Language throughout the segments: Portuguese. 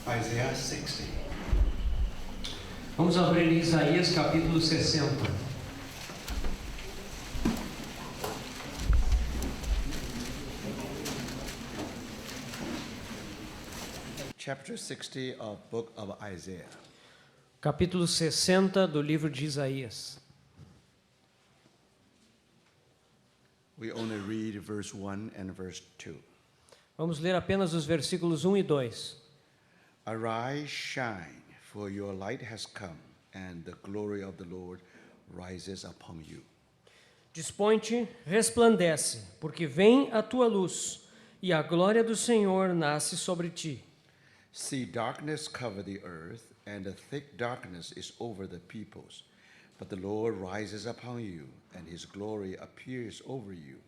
Isaiah 60. Vamos abrir em Isaías capítulo 60. Chapter 60 of book of Isaiah. Capítulo 60 do livro de Isaías. We only read verse 1 and verse 2. Vamos ler apenas os versículos 1 e 2. Arise, shine, for your light has come, and the glory of the Lord rises upon you. Dispõe-te, resplandece, porque vem a tua luz, e a glória do Senhor nasce sobre ti. See, darkness cover the earth, and a thick darkness is over the peoples. But the Lord rises upon you, and his glory appears over you.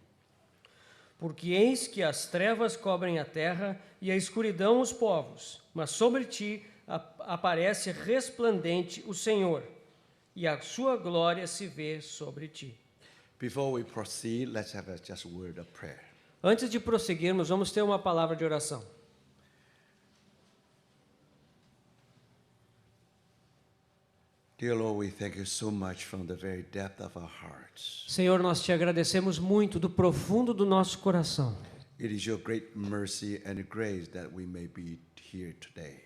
Porque eis que as trevas cobrem a terra e a escuridão os povos, mas sobre ti aparece resplandente o Senhor, e a sua glória se vê sobre ti. Before we proceed, let's have just a word of prayer. Antes de prosseguirmos, vamos ter uma palavra de oração. Dear Lord, we thank you so much from the very depth of our hearts. Senhor, nós te agradecemos muito do profundo do nosso coração. It is your great mercy and grace that we may be here today.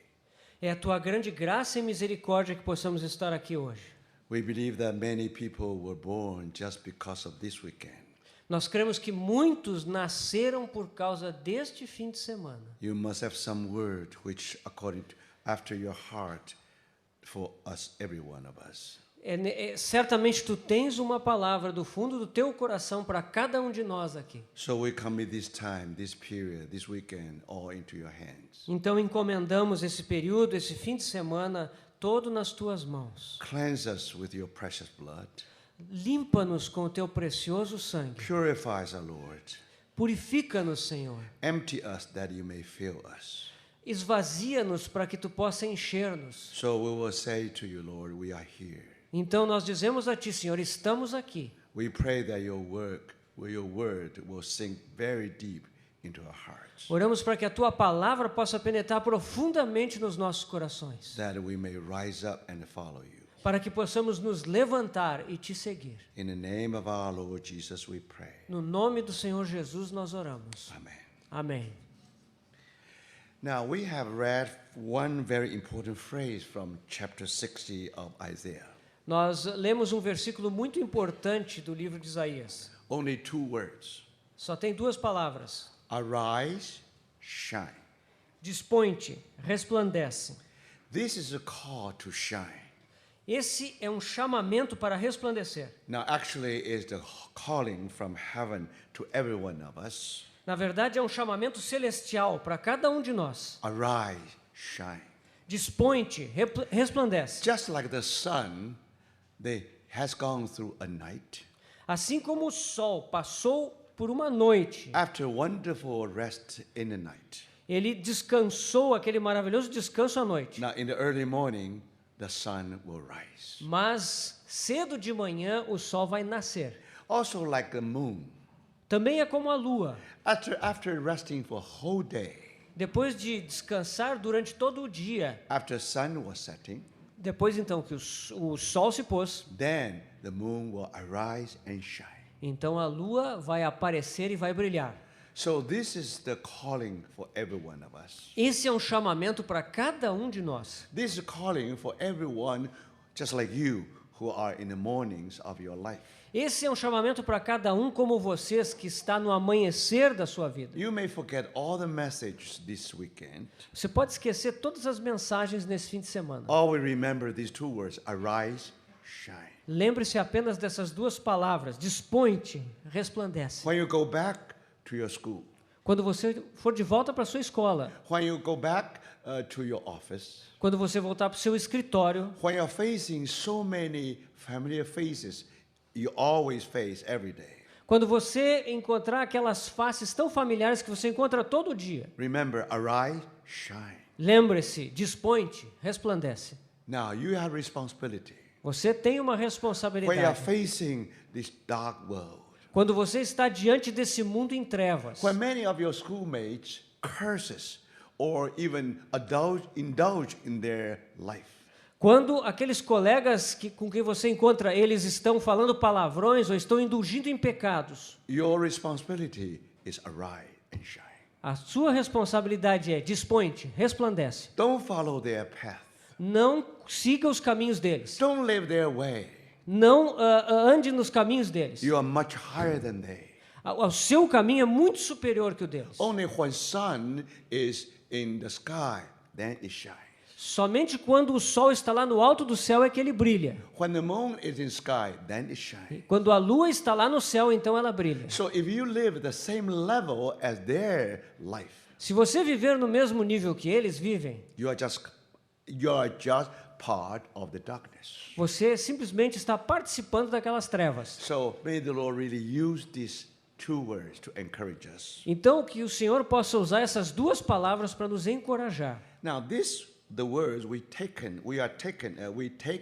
É a tua grande graça e misericórdia que possamos estar aqui hoje. We believe that many people were born just because of this weekend. Nós cremos que muitos nasceram por causa deste fim de semana. You must have some word which, according to, after your heart, for us, every one of us. Certamente tu tens uma palavra do fundo do teu coração para cada um de nós aqui. So we commit this time, this period, this weekend, all into your hands. Então encomendamos esse período, esse fim de semana, todo nas tuas mãos. Cleanse us with your precious blood. Limpa-nos com o teu precioso sangue. Purify us, Lord. Purifica-nos, Senhor. Empty us that you may fill us. Esvazia-nos para que tu possa encher-nos. So we will say to you, Lord, we are here. Então nós dizemos a ti, Senhor, estamos aqui. We pray that your word will sink very deep into our hearts. Oramos para que a tua palavra possa penetrar profundamente nos nossos corações. That we may rise up and follow you. Para que possamos nos levantar e te seguir. In the name of our Lord Jesus we pray. No nome do Senhor Jesus nós oramos. Amen. Amém. Now we have read one very important phrase from chapter 60 of Isaiah. Nós lemos um versículo muito importante do livro de Isaías. Only two words. Só tem duas palavras. Arise, shine. Dispõe-te, resplandece. This is a call to shine. Esse é um chamamento para resplandecer. Now actually is the calling from heaven to every one of us. Na verdade, é um chamamento celestial para cada um de nós. Arise, shine. Dispõe-te, resplandece. Just like the sun, has gone through a night. Assim como o sol passou por uma noite. After wonderful rest in the night. Ele descansou, aquele maravilhoso descanso à noite. Now in the early morning, the sun will rise. Mas cedo de manhã o sol vai nascer. Also like the moon. Também é como a lua. After resting for a whole day. Depois de descansar durante todo o dia. After sun was setting. Depois então que o sol se pôs. Then the moon will arise and shine. Então a lua vai aparecer e vai brilhar. So this is the calling for every one of us. Esse é um chamamento para cada um de nós. This is a calling for everyone just like you who are in the mornings of your life. Esse é um chamamento para cada um como vocês que está no amanhecer da sua vida. You may forget all the messages this weekend. Você pode esquecer todas as mensagens nesse fim de semana. Always remember these two words, arise, shine. Lembre-se apenas dessas duas palavras, dispõe-te, resplandece. When you go back to your school. Quando você for de volta para a sua escola. When you go back to your office. Quando você voltar para o seu escritório. When you're facing so many familiar faces, you always face every day. Quando você encontrar aquelas faces tão familiares que você encontra todo dia. Remember, arise, shine. Lembre-se, dispõe-te, resplandece. Now you have responsibility. Você tem uma When you are responsabilidade. facing this dark world. Quando você está diante desse mundo em trevas. When many of your schoolmates curses or even indulge in their life. Quando aqueles colegas com quem você encontra, eles estão falando palavrões ou estão indulgindo em pecados, Your responsibility is arise and shine. a sua responsabilidade é dispõe-te, resplandece. Don't follow their path. Não siga os caminhos deles. Don't live their way. Não ande nos caminhos deles. You are much higher than they. O seu caminho é muito superior que o deles. Only when sun is in the sky, then it shines. Somente quando o sol está lá no alto do céu é que ele brilha. When the moon is in sky, then it shines. Quando a lua está lá no céu, então ela brilha. So if you live the same level as their life, Se você viver no mesmo nível que eles vivem, you are just part of the darkness. você simplesmente está participando daquelas trevas. So may the Lord really use these two words to encourage us. Então, que o Senhor possa usar essas duas palavras para nos encorajar. Now the words we take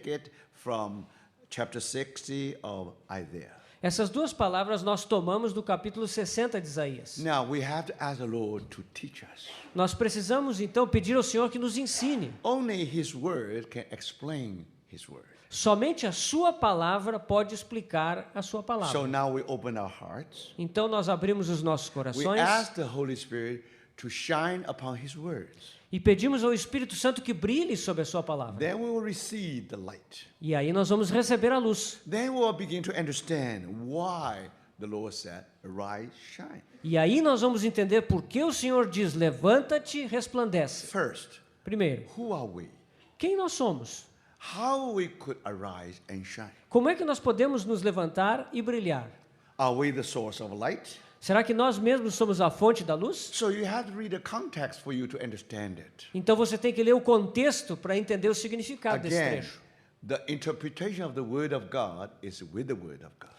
it from chapter 60 of Isaiah. Essas duas palavras nós tomamos do capítulo 60 de Isaías. Now we have to ask the Lord to teach us. Nós precisamos então pedir ao Senhor que nos ensine. Only His word can explain His word. Somente a sua palavra pode explicar a sua So palavra. now we open our hearts. Então nós abrimos os nossos We corações ask the Holy Spirit to shine upon His words. e pedimos ao Espírito Santo que brilhe sobre a sua palavra. Then we will receive the light. E aí nós vamos receber a luz. Then we will begin to understand why the Lord said, "Arise, shine." E aí nós vamos entender por que o Senhor diz: levanta-te, resplandece. First, Primeiro, who are we? quem nós somos? How we could arise and shine? Como é que nós podemos nos levantar e brilhar? Are we the source of light? Será que nós mesmos somos a fonte da luz? So you have to read the context for you to understand it. Então você tem que ler o contexto para entender o significado desse Again, trecho. the interpretation of the Word of God is with the Word of God.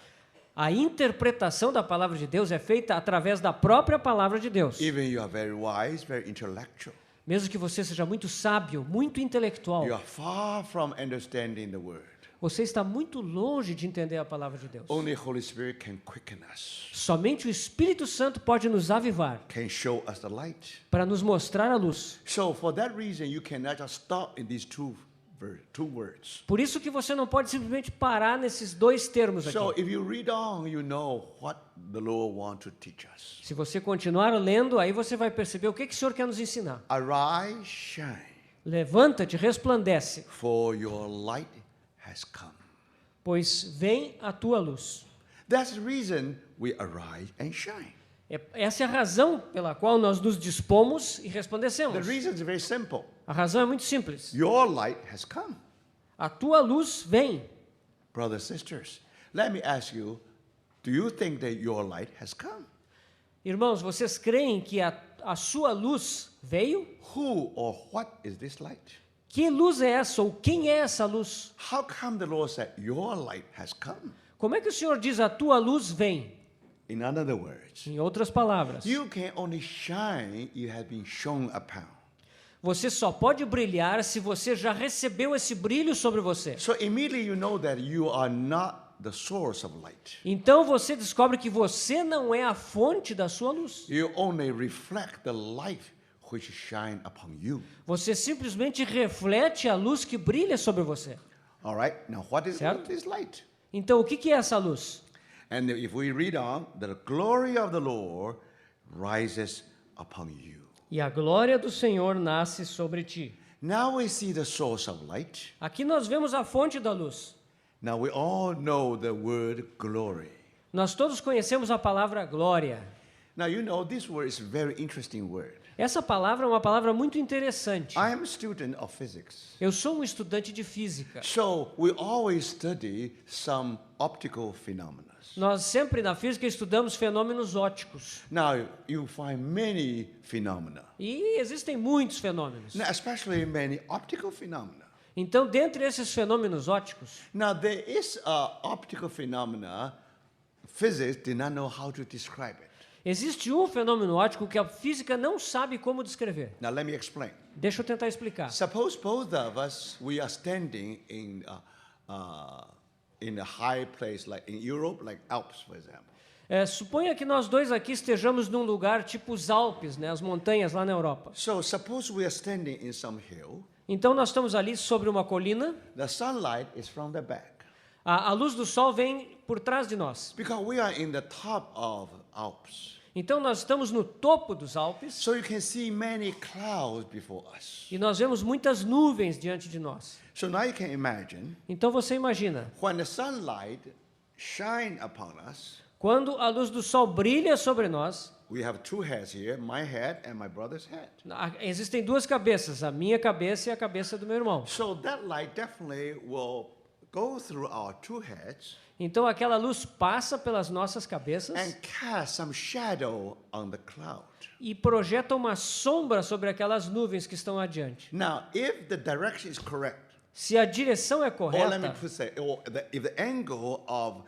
A interpretação da palavra de Deus é feita através da própria palavra de Deus. Even you are very wise, very intellectual, Mesmo que você seja muito sábio, muito intelectual, you are far from understanding the Word. você está muito longe de entender a palavra de Deus. Only Holy Spirit can quicken us, Somente o Espírito Santo pode nos avivar can show us the light. para nos mostrar a luz. So for that reason, you cannot just stop in these two words. Por isso que você não pode simplesmente parar nesses dois termos aqui. So if you read on, you know what the Lord wants to teach us. Se você continuar lendo, aí você vai perceber o que o Senhor quer nos ensinar. Arise, shine, Levanta-te, resplandece, for your light has come. pois vem a tua luz. That's the reason we arise and shine. Essa é a razão pela qual nós nos dispomos e The resplandecemos. reason is very simple. A razão é muito simples. Your light has come. A tua luz vem. Brothers and sisters, let me ask you, do you think that your light has come? Irmãos, vocês creem que a sua luz veio? Who or what is this light? Que luz é essa ou quem é essa luz? How come the Lord said your light has come? Como é que o Senhor diz a tua luz vem? In other words, Em outras palavras, you can only shine you have been shown upon. você só pode brilhar se você já recebeu esse brilho sobre você. So immediately you know that you are not the source of light. Então você descobre que você não é a fonte da sua luz. You only reflect the light which shine upon you. Você simplesmente reflete a luz que brilha sobre você. All right? Now what is Certo. this light? Então o que é essa luz? And if we read on, the glory of the Lord rises upon you. E a glória do Senhor nasce sobre ti. Now we see the source of light. Aqui nós vemos a fonte da luz. Now we all know the word glory. Nós todos conhecemos a palavra glória. Now you know this word is a very interesting word. Essa palavra é uma palavra muito interessante. I am a student of physics. Eu sou um estudante de física. So we always study some optical phenomena. Nós sempre na física estudamos fenômenos ópticos. Now you find many phenomena. E existem muitos fenômenos. Now, especially many optical phenomena. Então, dentre esses fenômenos ópticos, Now there is a optical phenomena physics did not know how to describe it. existe um fenômeno óptico que a física não sabe como descrever. Now let me explain. Deixa eu tentar explicar. Suppose both of us we are standing in a high place like in Europe, like Alps, for example. Suponha que nós dois aqui estejamos num lugar tipo os Alpes, né, as montanhas lá na Europa. So suppose we are standing in some hill. Então nós estamos ali sobre uma colina. The sunlight is from the back. A luz do sol vem por trás de nós. Because we are in the top of Alps. Então nós estamos no topo dos Alpes So you can see many clouds before us. e nós vemos muitas nuvens diante de nós. So now you can imagine Então você imagina, when the sunlight shine upon us, quando a luz do sol brilha sobre nós, we have two heads here, my head and my brother's head. existem duas cabeças, a minha cabeça e a cabeça do meu irmão. So that light definitely will go through our two heads Então aquela luz passa pelas nossas cabeças and cast some shadow on the cloud. e projeta uma sombra sobre aquelas nuvens que estão adiante. Now, if the direction is correct, Se a direção é or let me correta, put say, if the angle of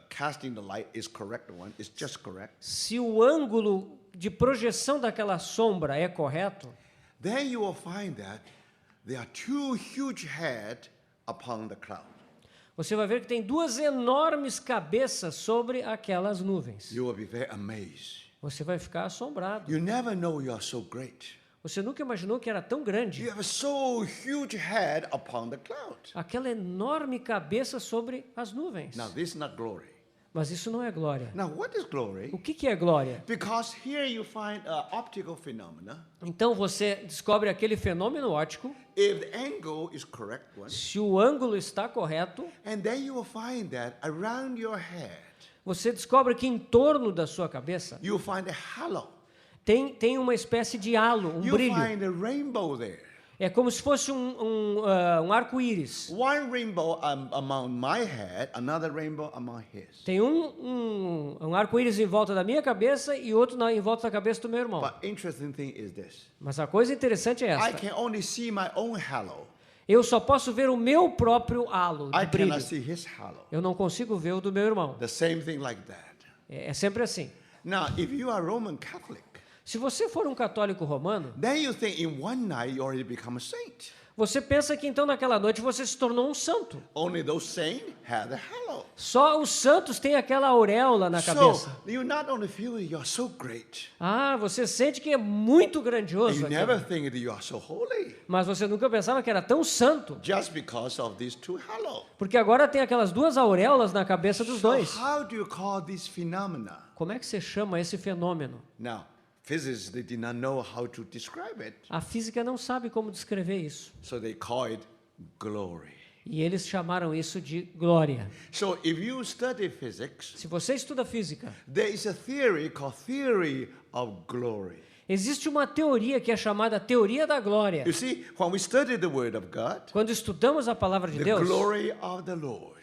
casting the light is correct one, is just correct, se o ângulo de projeção daquela sombra é correto, then you will find that there are two huge heads upon the cloud. você vai ver que tem duas enormes cabeças sobre aquelas nuvens. You will be very amazed. Você vai ficar assombrado. You never know you are so great. Você nunca imaginou que era tão grande. You have a so huge head upon the cloud. Aquela enorme cabeça sobre as nuvens. Now, this is not glory. Mas isso não é glória. Now, what is glory? O que é glória? Because here you find an optical phenomena. Então você descobre aquele fenômeno óptico. If the angle is correct one, Se o ângulo está correto, and then you will find that around your head, você descobre que em torno da sua cabeça you will find a halo. tem uma espécie de halo, um You brilho. find a rainbow there. É como se fosse um arco-íris. One rainbow among my head, another rainbow among his. Tem um arco-íris em volta da minha cabeça e outro em volta da cabeça do meu irmão. But interesting thing is this. Mas a coisa interessante é I esta. can only see my own halo. Eu só posso ver o meu próprio halo de I brilho. cannot see his halo. Eu não consigo ver o do meu irmão. The same thing like that. É sempre assim. Now, if you are Roman Catholic, Se você for um católico romano, then you think in one night you already become a saint. você pensa que então naquela noite você se tornou um santo. Only those saints have the halo. Só os santos têm aquela auréola na So cabeça. you not only feel you are so great, Ah, você sente que é muito and grandioso you aquilo. never think that you are so holy, Mas você nunca pensava que era tão santo. just because of these two halo. Porque agora tem aquelas duas auréolas na cabeça dos So dois. how do you call this phenomena? Como é que você chama esse fenômeno? Now, physicists they did not know how to describe it, A física não sabe como descrever isso. so they call it glory. E eles chamaram isso de glória. So if you study physics, Se você estuda física, there is a theory called theory of glory. existe uma teoria que é chamada teoria da glória. You see, when we study the Word of God, Quando estudamos a palavra de the Deus, glory of the Lord,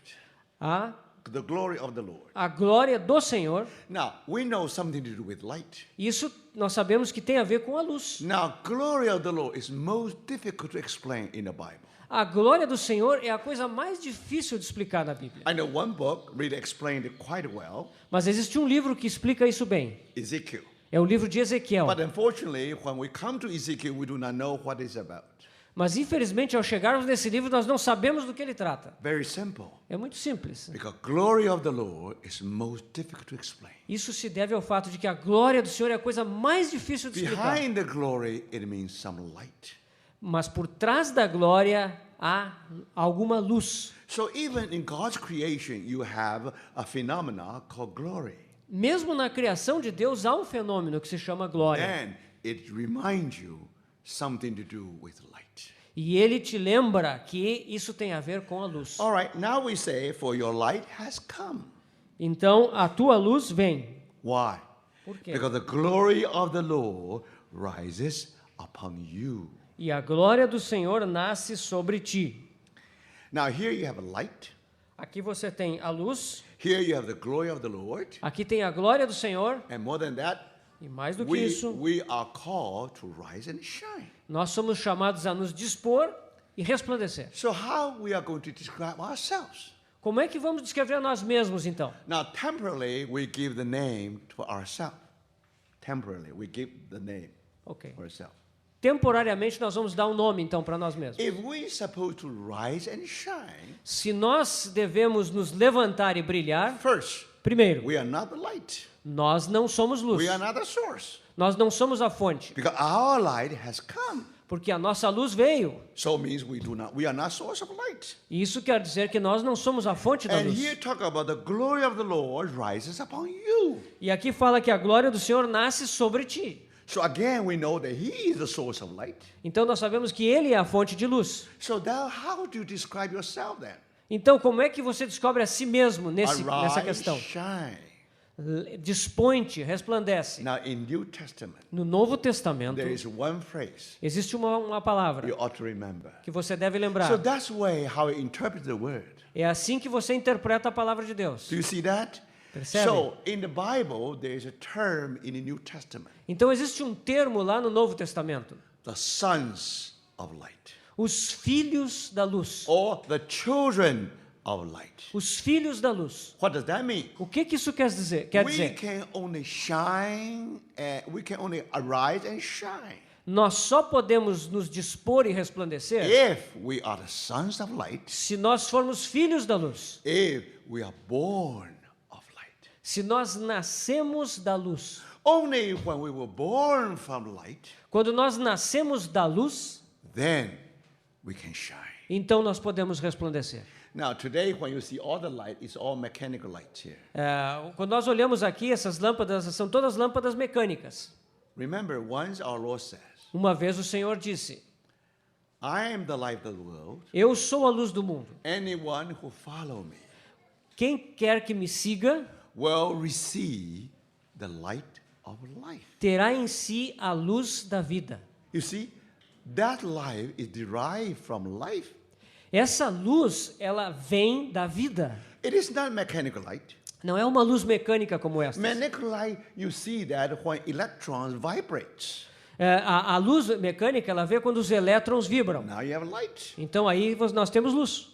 the glory of the Lord. a glória do Senhor, Now, we know something to do with light. isso nós sabemos que tem a ver com a luz. Now, glory of the Lord is most difficult to explain in the Bible. A glória do Senhor é a coisa mais difícil de explicar na Bíblia. I know one book really explained it quite well, Mas existe um livro que explica isso bem. Ezekiel. É o livro de Ezequiel. But unfortunately, when we come to Ezekiel, we do not know what it's about. Mas infelizmente, ao chegarmos nesse livro, nós não sabemos do que ele trata. Very simple. É muito simples. Because glory of the Lord is most difficult to explain. Isso se deve ao fato de que a glória do Senhor é a coisa mais difícil de explicar. Behind the glory, it means some light. Mas por trás da glória há alguma luz. So even in God's creation, you have a phenomena called glory. Mesmo na criação de Deus há um fenômeno que se chama glória. And it reminds you something to do with light. E ele te lembra que isso tem a ver com a luz. All right, now we say, for your light has come. Então a tua luz vem. Why? Por quê? Because the glory of the Lord rises upon you. E a glória do Senhor nasce sobre ti. Now here you have a light. Aqui você tem a luz, Here you have the glory of the Lord. aqui tem a glória do Senhor, And more than that, e mais do que we isso, are called to rise and shine. nós somos chamados a nos dispor e resplandecer. So how we are going to describe ourselves? Como é que vamos descrever a nós mesmos então? Now temporarily we give the name to ourselves. Temporarily we give the name Ok. for ourselves. Temporariamente nós vamos dar um nome então para nós mesmos. If we supposed to rise and shine, Se nós devemos nos levantar e brilhar, first Primeiro, we are not the light. nós não somos luz. We are not the source. Nós não somos a fonte, Because our light has come. porque a nossa luz veio. So it means we are not source of light. E isso quer dizer que nós não somos a fonte da And luz. here talk about the glory of the Lord rises upon you. E aqui fala que a glória do Senhor nasce sobre ti. So again, we know that He is the source of light. Então nós sabemos que Ele é a fonte de luz. So now, how do you describe yourself then? Então como é que você descobre a si mesmo nessa Arise, questão? shine. Dispõe-te, resplandece. Now, in New Testament, No Novo Testamento there is one phrase existe uma palavra you ought to remember. que você deve So lembrar. that's way how you interpret the word. É assim que você interpreta a palavra de Deus. Do you see that? Percebe? So in the Bible, there is a term in the New Testament, Então existe um termo lá no Novo Testamento. the sons of light, Os filhos da luz. or the children of light. Os filhos da luz. What does that mean? O que isso quer dizer? Quer We dizer, can only shine, and we can only arise and shine nós só podemos nos dispor e resplandecer if we are the sons of light, se nós formos filhos da luz. if we are born of light. Se nós nascemos da luz. Only when we were born from light, Quando nós nascemos da luz, then we can shine. então nós podemos resplandecer. Now, today, when you see all the light, it's all mechanical light here. Quando nós olhamos aqui, essas lâmpadas são todas lâmpadas mecânicas. Remember, once our Lord says, Uma vez o Senhor disse: I am the light of the world. Eu sou a luz do mundo. Anyone who follow me Quem quer que me siga will receive the light of life. terá em si a luz da vida. You see, that life is derived from life. Essa luz, ela vem da vida. It is not mechanical light. Não é uma luz mecânica como esta. Mechanical light, you see that when electrons vibrate. A luz mecânica, ela vê quando os elétrons vibram. Now you have light. Então aí nós temos luz.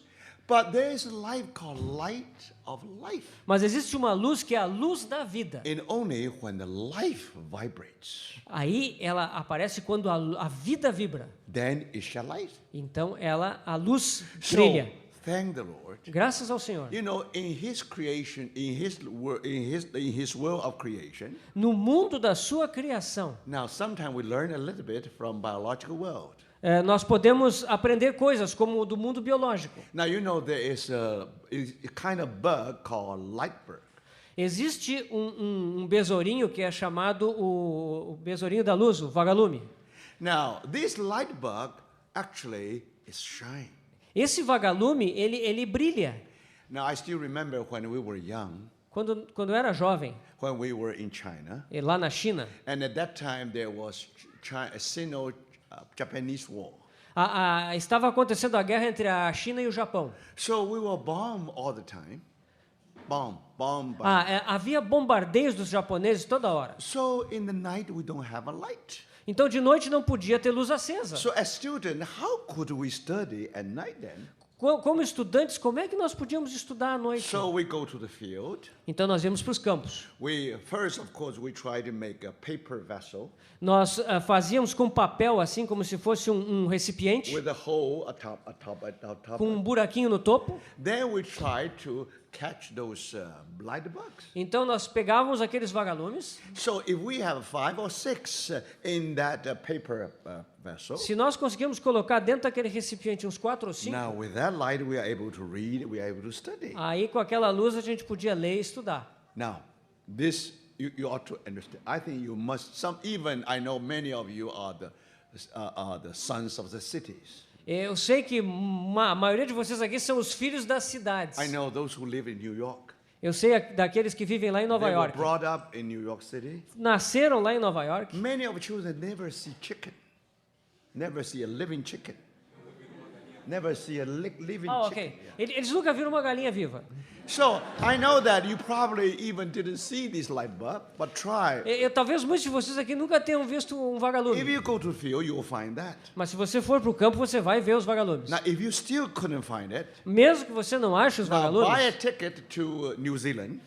But there is a light called light of life. Mas existe uma luz que é a luz da vida. And only when the life vibrates, Aí ela aparece quando a vida vibra. then it shall light. Então a luz So, brilha. thank the Lord. Graças ao Senhor. You know, in His creation, in His world of creation. No mundo da sua criação, Now, sometimes we learn a little bit from biological world. nós podemos aprender coisas como do mundo biológico. Now, you know there is a kind of bug called lightbug. Existe um besourinho que é chamado o besourinho da luz, o vagalume. Now, this light bug actually is shine. Esse vagalume, ele brilha. Now, I still remember when we were young, Quando eu era jovem, when we were in China, lá na China, and at that time there was a Sino-Japanese war. estava acontecendo a guerra entre a China e o Japão. So we were bombed all the time. Bomb. Havia bombardeios dos japoneses toda hora. So in the night we don't have a light. Então de noite não podia ter luz acesa. So as students, how could we study at night then? Como estudantes, como é que nós podíamos estudar à noite? So we go to the field. Então nós íamos para os campos. First, of course, we try to make a paper vessel Nós fazíamos com papel assim como se fosse um recipiente with a hole atop. com um buraquinho no topo. Then we try to catch those light bugs. Então nós pegávamos aqueles vagalumes. So if we have 5 or 6 in that paper vessel, Se nós conseguimos colocar dentro daquele recipiente uns 4 ou 5, now with that light we are able to read, we are able to study. aí com aquela luz a gente podia ler e estudar. Now, this you ought to understand. I think you must. Even I know many of you are the sons of the cities. Eu sei que a maioria de vocês aqui são os filhos das cidades. I know those who live in New York. Eu sei daqueles que vivem lá em Nova They were York. brought up in New York City. Nasceram lá em Nova York. Many of children never see chicken, never see a living chicken, never see a living Ah, chicken. ok. Eles nunca viram uma galinha viva. So I know that you probably even didn't see this light bulb, but try. Talvez muitos de vocês aqui nunca tenham visto um If vagalume. you go to the field, you will find that. Mas se você for para o campo, você vai ver os vagalumes. Now, if you still couldn't find it, Mesmo que você não ache os now buy a vagalumes, ticket to New Zealand.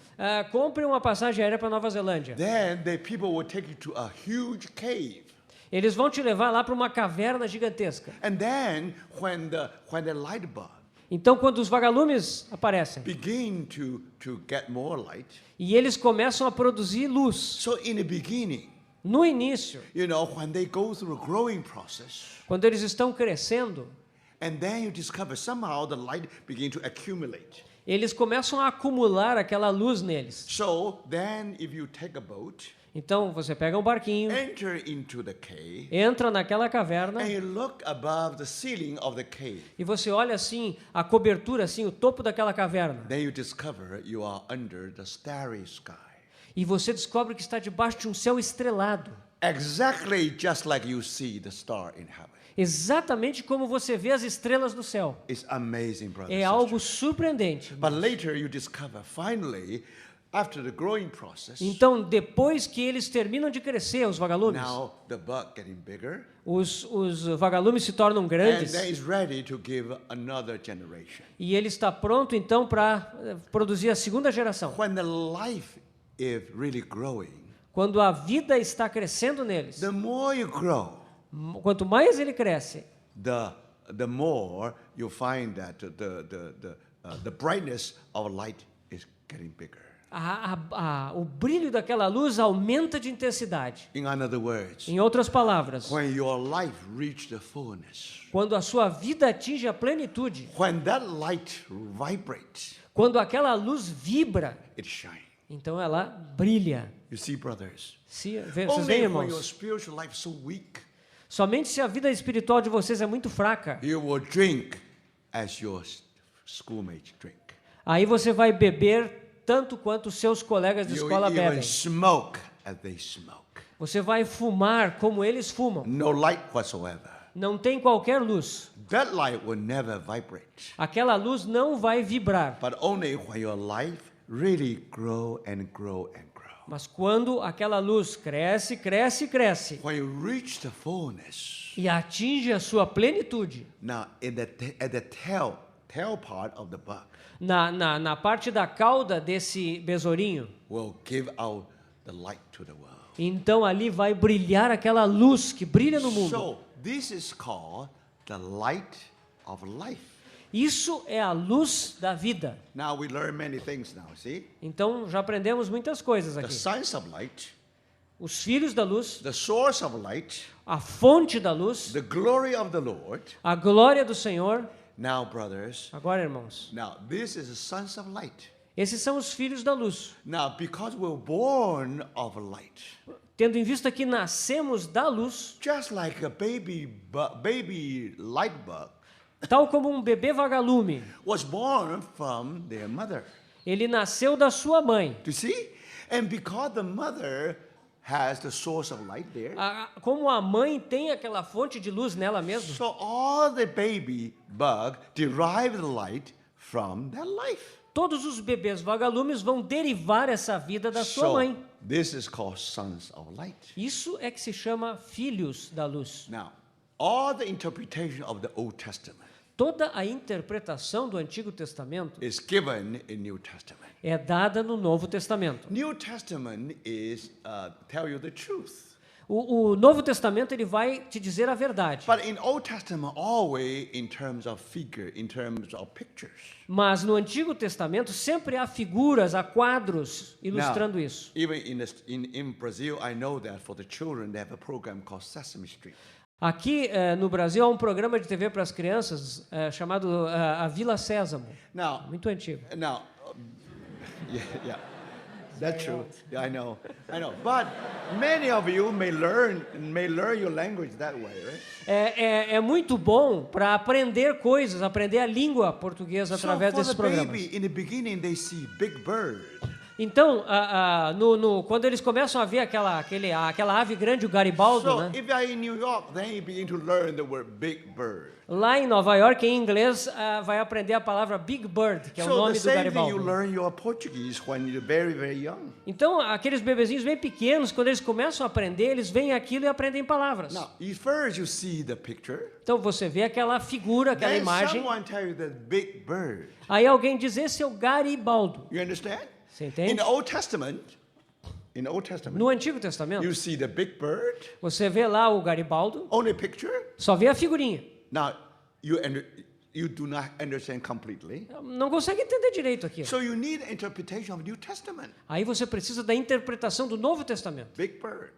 compre uma passagem aérea para Nova Zelândia. Then the people will take you to a huge cave. Eles vão te levar lá para uma caverna gigantesca. And then when the light bulb Então, quando os vagalumes aparecem begin to get more light. e eles começam a produzir luz, So in the beginning, no início, when they go through a growing process, quando eles estão crescendo, and then you discover somehow the light begin to accumulate. eles começam a acumular aquela luz neles. So then if you take a boat, Então, você pega um barquinho, enter into the cave, entra naquela caverna and you look above the ceiling of the cave. e você olha assim, a cobertura, assim, o topo daquela caverna. Then you discover you are under the starry sky. E você descobre que está debaixo de um céu estrelado. Exactly just like you see the star in heaven. Exatamente como você vê as estrelas do céu. It's amazing, brother. É algo surpreendente. But later you discover, finally, after the growing process, Então, depois que eles terminam de crescer, os vagalumes, now the bug getting bigger, os vagalumes se tornam and grandes then it's ready to give another generation. e ele está pronto, então, para produzir a segunda geração. When the life is really growing, Quando a vida está crescendo neles, the more you grow, quanto mais ele cresce, the more you find that the brightness of light is getting bigger. o brilho daquela luz aumenta de intensidade. In other words, Em outras palavras, when your life reach the fullness, quando a sua vida atinge a plenitude, when that light vibrates, quando aquela luz vibra, it shines. então ela brilha. You see, brothers, Vocês veem, only when your irmãos? spiritual life is so weak, Somente se a vida espiritual de vocês é muito fraca, you will drink as your schoolmates drink. aí você vai beber tanto quanto os seus colegas de You escola even bebem. smoke as they smoke. Você vai fumar como eles fumam. No light whatsoever. Não tem qualquer luz. That light will never vibrate, Aquela luz não vai vibrar. but only when your life really grow and grow and grow. Mas quando aquela luz cresce, cresce, cresce When you reach the fullness, e atinge a sua plenitude, now at the tail part of the bug na parte da cauda desse besourinho, will give out the light to the world. então ali vai brilhar aquela luz que brilha no mundo. So this is called the light of life. Isso é a luz da vida. Now we learn many things now, see? Então já aprendemos muitas coisas The aqui. science of light, Os filhos da luz, the source of light, a fonte da luz, the glory of the Lord. a glória do Senhor. Now, brothers, Agora, irmãos, now this is the sons of light. esses são os filhos da luz. Now, because we're born of light, Tendo em vista que nascemos da luz, just like a baby light bug tal como um bebê vagalume, was born from their mother. ele nasceu da sua mãe. Do you see? And because the mother has the source of light there, Como a mãe tem aquela fonte de luz nela mesma, so all the baby bug derive the light from that life. todos os bebês vagalumes vão derivar essa vida da sua So mãe. this is called sons of light. Isso é que se chama filhos da luz. Now, all the interpretation of the Old Testament Toda a interpretação do Antigo Testamento is given in New Testament. é dada no Novo Testamento. New Testament is tell you the truth. O Novo Testamento ele vai te dizer a verdade. But in Old Testament, always in terms of figure, in terms of pictures. Mas no Antigo Testamento sempre há figuras, há quadros ilustrando isso. Even in Brazil, I know that for the children, they have a program called Sesame Street. Aqui no Brasil há um programa de TV para as crianças chamado a Vila Sésamo. Now, Muito antigo. now, yeah, that's true. Yeah, I know. But many of you may learn your language that way, right? É muito bom para aprender coisas, aprender a língua portuguesa através So for desses the programas. baby, in the beginning, they see Big Bird. Então, quando eles começam a ver aquela ave grande, o Garibaldo, So né? if you are in New York, then you begin to learn the word Big Bird. Lá em Nova York, em inglês, vai aprender a palavra Big Bird, que é o So nome the do same thing you Garibaldo. learn your Portuguese when you're very, very young. Então, aqueles bebezinhos bem pequenos, quando eles começam a aprender, eles veem aquilo e aprendem palavras. Now, first you see the picture. Então, você vê aquela figura, aquela Then imagem. someone tell you the Big Bird. Aí alguém diz, esse é o Garibaldo. You understand? Você In entende? the Old Testament, No Antigo Testamento, you see the Big Bird, você vê lá o Garibaldo, only picture. só vê a figurinha. Now, you do not understand completely. não consegue entender direito aqui. So you need interpretation of New Testament. Aí você precisa da interpretação do Novo Testamento. Big Bird.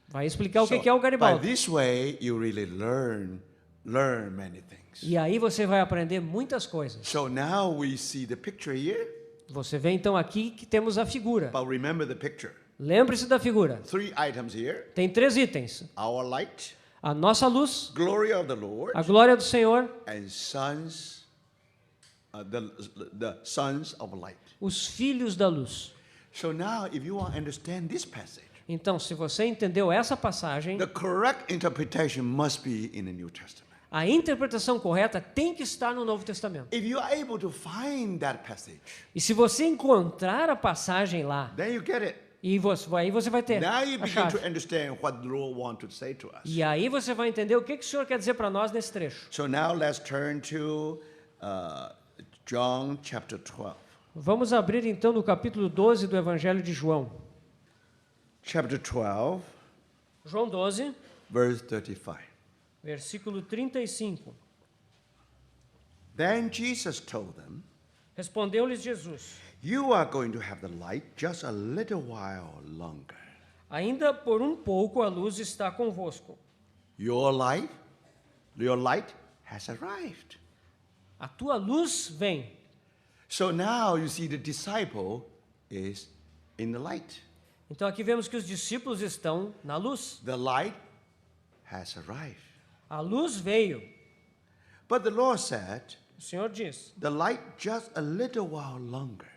Vai explicar o So, que é o by Garibaldi. this way, you really learn many things. E aí você vai aprender muitas coisas. So now we see the picture here, Você vê então aqui que temos a figura. but remember the picture. Lembre-se da figura. 3 items here: Tem 3 itens: our light, a nossa luz, glory of the Lord, a glória do Senhor, and sons, the sons of light. os filhos da luz. So now, if you want to understand this passage, Então, se você entendeu essa passagem, the correct interpretation must be in the New Testament. a interpretação correta tem que estar no Novo Testamento. If you are able to find that passage, E se você encontrar a passagem lá, then you get it. aí você vai ter Now you a begin chave. to understand what the Lord wants to say to us. E aí você vai entender o que o Senhor quer dizer para nós nesse trecho. So now let's turn to John chapter 12. Vamos abrir então no capítulo 12 do Evangelho de João. Chapter 12, João 12, verse 35. versículo 35. Then Jesus told them, Respondeu-lhes Jesus: "You are going to have the light just a little while longer. Ainda por um pouco a luz está convosco. Your light has arrived." A tua luz vem. So now you see the disciple is in the light. Então aqui vemos que os discípulos estão na luz. The light has arrived. A luz veio. But the Lord said, O Senhor diz: "The light just a little while longer.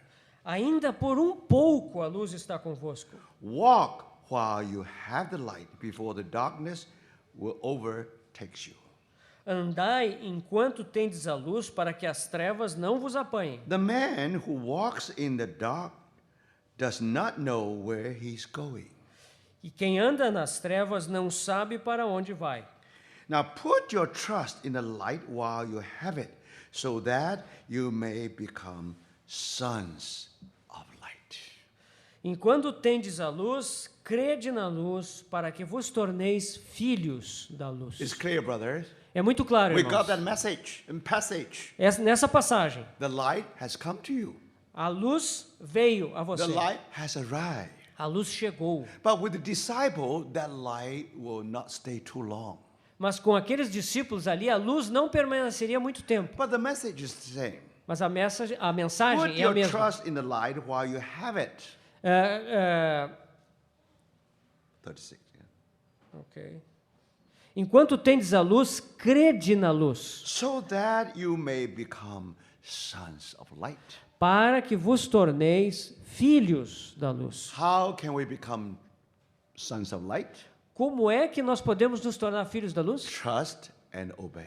ainda por um pouco a luz está convosco. Walk while you have the light before the darkness will overtake you." Andai enquanto tendes a luz, para que as trevas não vos apanhem. The man who walks in the dark does not know where he's going. E quem anda nas trevas não sabe para onde vai. Now put your trust in the light while you have it, so that you may become sons of light. Enquanto tendes a luz, crede na luz, para que vos torneis filhos da luz. It's clear, brothers. É muito claro, We got irmãos. that message and passage. Nessa passagem, The light has come to you. a luz veio a The você. light has arrived. A luz chegou. But with the disciple, that light will not stay too long. Mas com aqueles discípulos ali, a luz não permaneceria muito tempo. But the message is the same. Mas a mensagem Put é a your mesma. trust in the light while you have it. 36. Yeah. Ok. Enquanto tendes a luz, crede na luz, So that you may become sons of light. para que vos torneis filhos da luz. How can we become sons of light? Como é que nós podemos nos tornar filhos da luz? Trust and obey.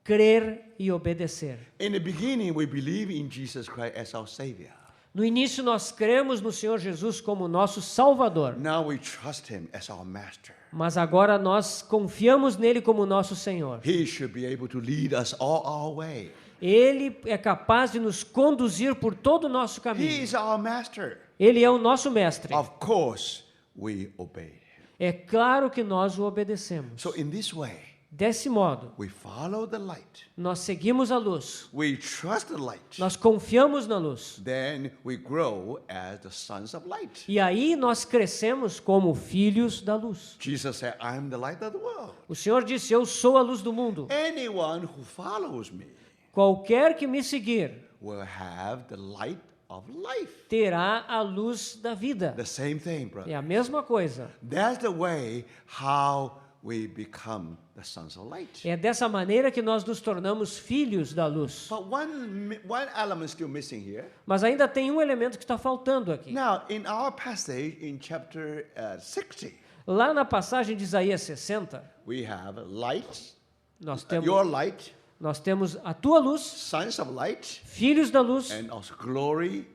Crer e obedecer. In the beginning, we believe in Jesus Christ as our Savior. No início, nós cremos no Senhor Jesus como nosso Salvador, Now we trust Him as our Master. mas agora nós confiamos nele como nosso Senhor. He should be able to lead us all our way. Ele é capaz de nos conduzir por todo o nosso He caminho. is our Master. Ele é o nosso mestre. Of course, we obey Him. É claro que nós o obedecemos. So in this way, Desse modo, we follow the light. nós seguimos a luz. We trust the light. Nós confiamos na luz. Then we grow as the sons of light. E aí nós crescemos como filhos da luz. Jesus said, "I am the light of the world. O Senhor disse: eu sou a luz do mundo. Anyone who follows me Qualquer que me seguir will have the light of life." terá a luz da vida. The same thing, brother. É a mesma coisa. That's the way how we become the sons of light. É dessa maneira que nós nos tornamos filhos da luz. But one element still missing here. Mas ainda tem um elemento que está faltando aqui. Now, in our passage in chapter 60, Lá na passagem de Isaías 60, we have light, nós your temos, light, nós temos a tua luz, sons of light, filhos da luz and also glory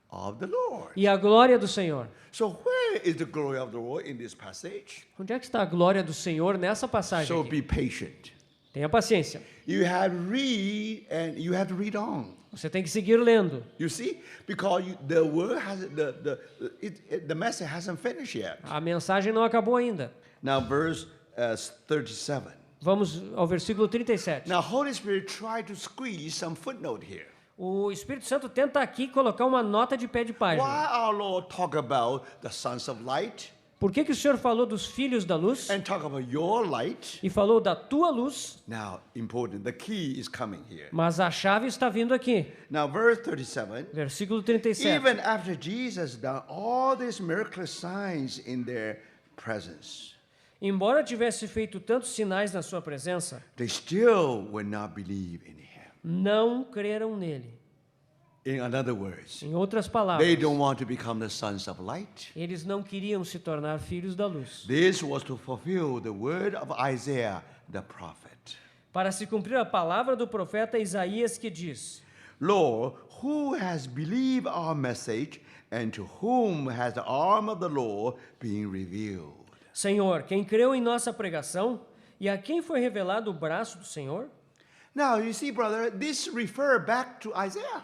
of the Lord. e a glória do Senhor. So where is the glory of the Lord in this passage? Onde é que está a glória do Senhor nessa passagem So aqui? be patient. Tenha paciência. You have to read on. Você tem que seguir lendo. You see, because the word has the message hasn't finished yet. A mensagem não acabou ainda. Now verse 37. Vamos ao versículo 37. Now, Holy Spirit tried to squeeze some footnote here. O Espírito Santo tenta aqui colocar uma nota de pé de página. Why our Lord talk about the sons of light Por que o Senhor falou dos filhos da luz and talk about your light? e falou da tua luz, Now, important, the key is coming here. mas a chave está vindo aqui. Now, verse 37. Versículo 37. Even after Jesus done all these miraculous signs in their presence, Embora tivesse feito tantos sinais na sua presença, they still would not believe in him. não creram nele. In other words, Em outras they palavras, don't want to become the sons of light. eles não queriam se tornar filhos da luz. This was to fulfill the word of Isaiah the prophet. Para se cumprir a palavra do profeta Isaías que diz: Lord, who has believed our message, and to whom has the arm of the Lord been revealed? Senhor, quem creu em nossa pregação e a quem foi revelado o braço do Senhor? Now, you see, brother, this refer back to Isaiah.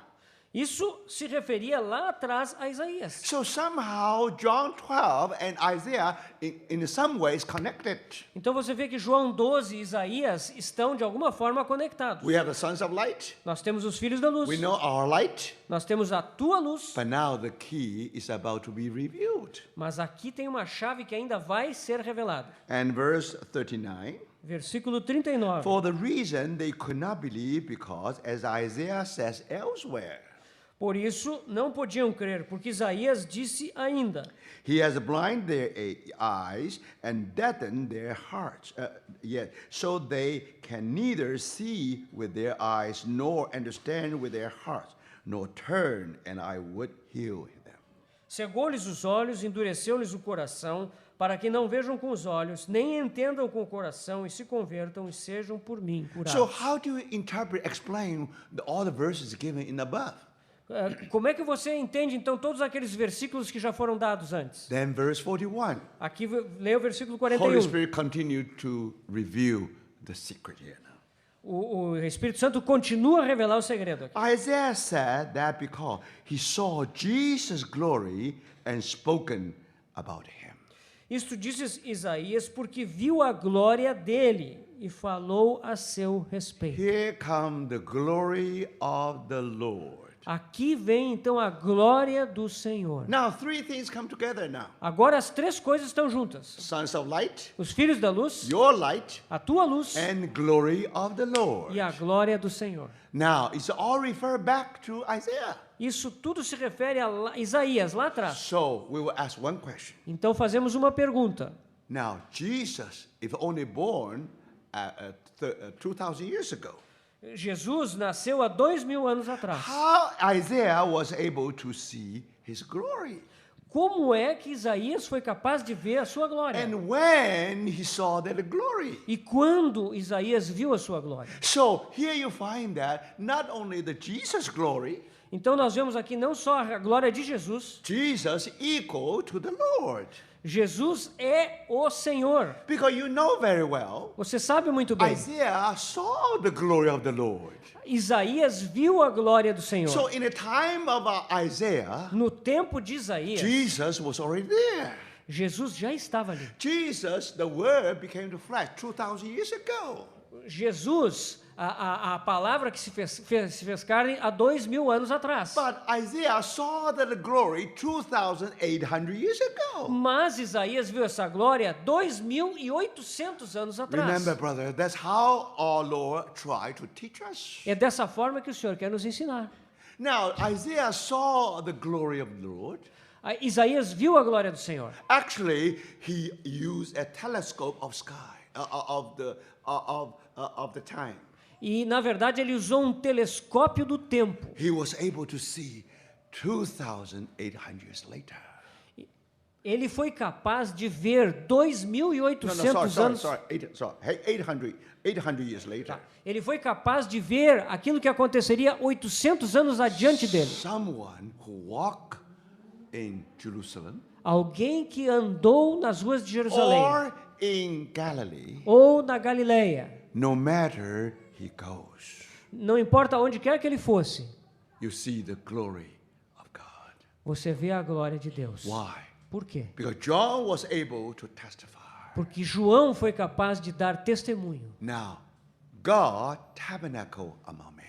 Isso se referia lá atrás a Isaías. So somehow John 12 and Isaiah in some ways connected. Então você vê que João 12 e Isaías estão de alguma forma conectados. We have the sons of light. Nós temos os filhos da luz. We know our light. Nós temos a tua luz. But now the key is about to be revealed. Mas aqui tem uma chave que ainda vai ser revelada. And verse 39. Versículo 39. For the reason they could not believe because, as Isaiah says elsewhere, Por isso não podiam crer, porque Isaías disse ainda: he has blinded their eyes and deadened their hearts, yet so they can neither see with their eyes nor understand with their hearts, nor turn, and I would heal them. Cegou-lhes os olhos, endureceu-lhes o coração, para que não vejam com os olhos, nem entendam com o coração, e se convertam e sejam por mim curados. So how do you interpret, explain all the verses given in above? Como é que você entende, então, todos aqueles versículos que já foram dados antes? Then verse 41. Aqui leia o versículo Holy 41. Spirit continued to reveal the secret here now. O Espírito Santo continua a revelar o segredo aqui. Isaiah said that because he saw Jesus' glory and spoken about him. Isto disse Isaías porque viu a glória dele e falou a seu respeito. Here come the glory of the Lord. Aqui vem então a glória do Senhor. Now, three things come together now. Agora as três coisas estão juntas: Sons of light, os filhos da luz, your light, a tua luz and glory of the Lord. e a glória do Senhor. Now, it's all refer back to Isaiah. Isso tudo se refere a Isaías lá atrás. So, we will ask one question. Então fazemos uma pergunta. Now, Jesus, if only born 2,000 years ago, Jesus nasceu há 2000 anos atrás. how Isaiah was able to see his glory? Como é que Isaías foi capaz de ver a sua glória? And when he saw that glory. E quando Isaías viu a sua glória? So, here you find that not only the Jesus glory, Então nós vemos aqui não só a glória de Jesus, Jesus equal to the Lord. Jesus é o Senhor. Because you know very well, Você sabe muito bem. Isaiah saw the glory of the Lord. Isaías viu a glória do Senhor. So in the time of Isaiah, No tempo de Isaías, Jesus was already there. Jesus já estava ali. Jesus, the Word, became the flesh 2,000 years ago. Jesus, a palavra que se fez carne há 2000 anos atrás. But Isaiah saw the glory 2,800 years ago. Mas Isaías viu essa glória 2800 anos atrás. Remember, brother, that's how our Lord tried to teach us. É dessa forma que o Senhor quer nos ensinar. Now, Isaiah saw the glory of the Lord. Isaías viu a glória do Senhor. Actually, he used a telescope of sky of the time. E, na verdade, ele usou um telescópio do tempo. He was able to see 2,800 years later. Ele foi capaz de ver 2.800 anos. 800 years later. Ele foi capaz de ver aquilo que aconteceria 800 anos adiante dele. Someone who walked in Jerusalem Alguém que andou nas ruas de Jerusalém or in Galilee, ou na Galileia, no matter he goes, não importa onde quer que ele fosse, you see the glory of God. você vê a glória de Deus. Why? Por quê? Because John was able to testify. Porque João foi capaz de dar testemunho. Now, God tabernacled among men.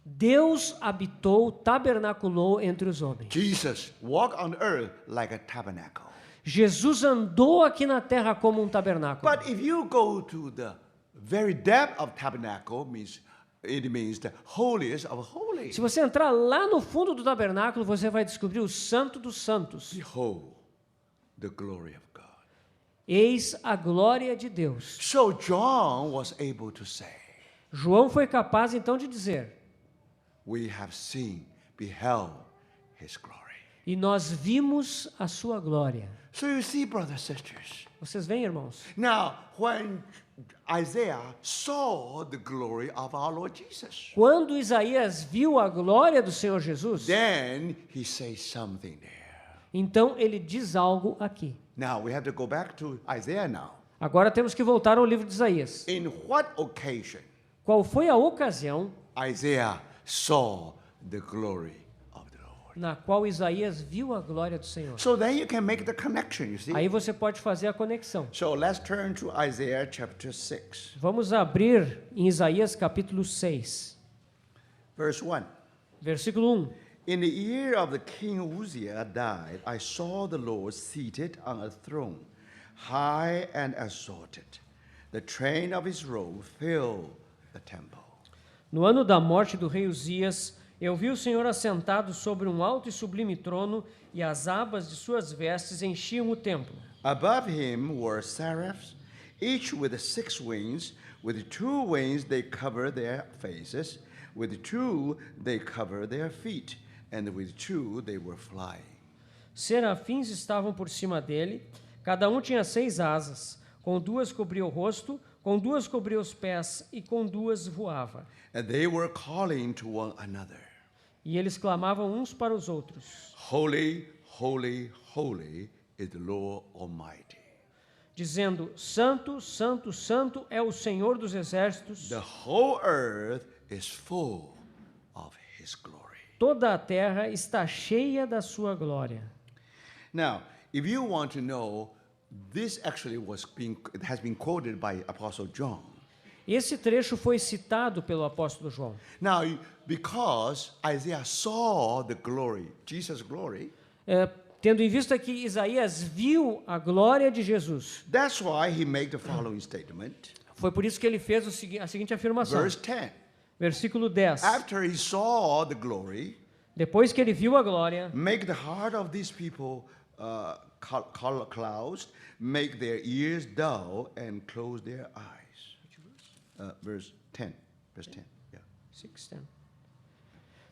Deus habitou, tabernaculou entre os homens. Jesus walked on earth like a tabernacle. Jesus andou aqui na terra como um tabernáculo. But if you go to the very depth of tabernacle, it means the holiest of holies. Se você entrar lá no fundo do tabernáculo, você vai descobrir o Santo dos Santos. Behold the glory of God. Eis a glória de Deus. So John was able to say, João foi capaz então de dizer: we have seen, beheld his glory. e nós vimos a sua glória. So you see, brothers and sisters. Vocês veem, irmãos? Now, when Isaiah saw the glory of our Lord Jesus, Quando Isaías viu a glória do Senhor Jesus, then he says something there. então ele diz algo aqui. Now we have to go back to Isaiah now. Agora temos que voltar ao livro de Isaías. In what occasion Qual foi a ocasião Isaiah saw the glory of the Lord? na qual Isaías viu a glória do Senhor? So then you can make the connection, you see. Aí você pode fazer a conexão. So let's turn to Isaiah chapter 6, Vamos abrir em Isaías capítulo 6, verse 1. versículo 1. In the year of the king Uzziah died, I saw the Lord seated on a throne, high and exalted. The train of his robe filled the temple. No ano da morte do rei Uzias, eu vi o Senhor assentado sobre um alto e sublime trono, e as abas de suas vestes enchiam o templo. Above him were seraphs, each with 6 wings. With 2 wings they cover their faces, with 2 they cover their feet, and with 2 they were flying. Serafins estavam por cima dele, cada um tinha 6 asas, com 2 cobria o rosto, com 2 cobria os pés, e com 2 voava. And they were calling to one another, E eles clamavam uns para os outros, Holy, holy, holy is the Lord Almighty. dizendo: Santo, Santo, Santo é o Senhor dos exércitos, The whole earth is full of his glory. toda a terra está cheia da sua glória. Now, if you want to know, this actually it has been quoted by Apostle John. Esse trecho foi citado pelo apóstolo João. Now, because Isaiah saw the glory, Jesus' glory, Tendo em vista que Isaías viu a glória de Jesus, that's why he made the following statement. foi por isso que ele fez a seguinte afirmação. Verse 10. Versículo 10. After he saw the glory, Depois que ele viu a glória, make the heart of these people closed, make their ears dull, and close their eyes. Verse 10. Verse 10. Yeah. 6:10.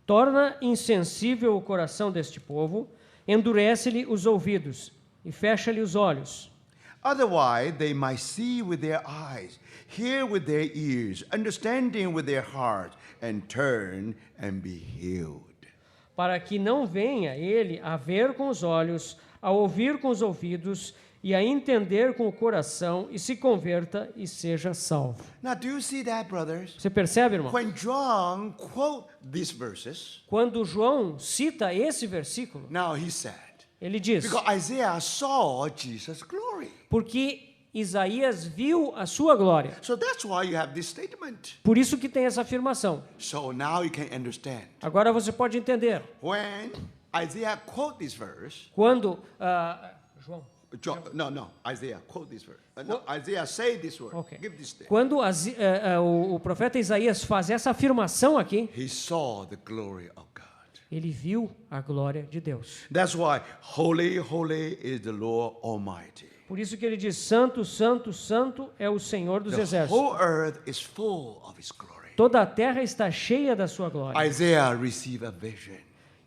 Torna insensível o coração deste povo, endurece-lhe os ouvidos e fecha-lhe os olhos, Otherwise, they might see with their eyes, hear with their ears, understanding with their heart, and turn and be healed. para que não venha ele a ver com os olhos, a ouvir com os ouvidos e a entender com o coração e se converta e seja salvo. Now, do you see that, brothers? Você percebe, irmão? When John quote these verses, Quando João cita esse versículo, now he said, ele diz: because Isaiah saw Jesus' glory. porque Isaías viu a sua glória. So that's why you have this statement. Por isso que tem essa afirmação. So now you can understand. Agora você pode entender. When Isaiah quote this verse, Quando João, Isaiah quote this verse. Isaiah say this word. Ok. Give this thing. quando o profeta Isaías faz essa afirmação aqui, He saw the glory of God. ele viu a glória de Deus. That's why holy, holy is the Lord Almighty. Por isso que ele diz: Santo, Santo, Santo é o Senhor dos The exércitos. whole earth is full of his glory. Toda a terra está cheia da sua glória. Isaiah received a vision.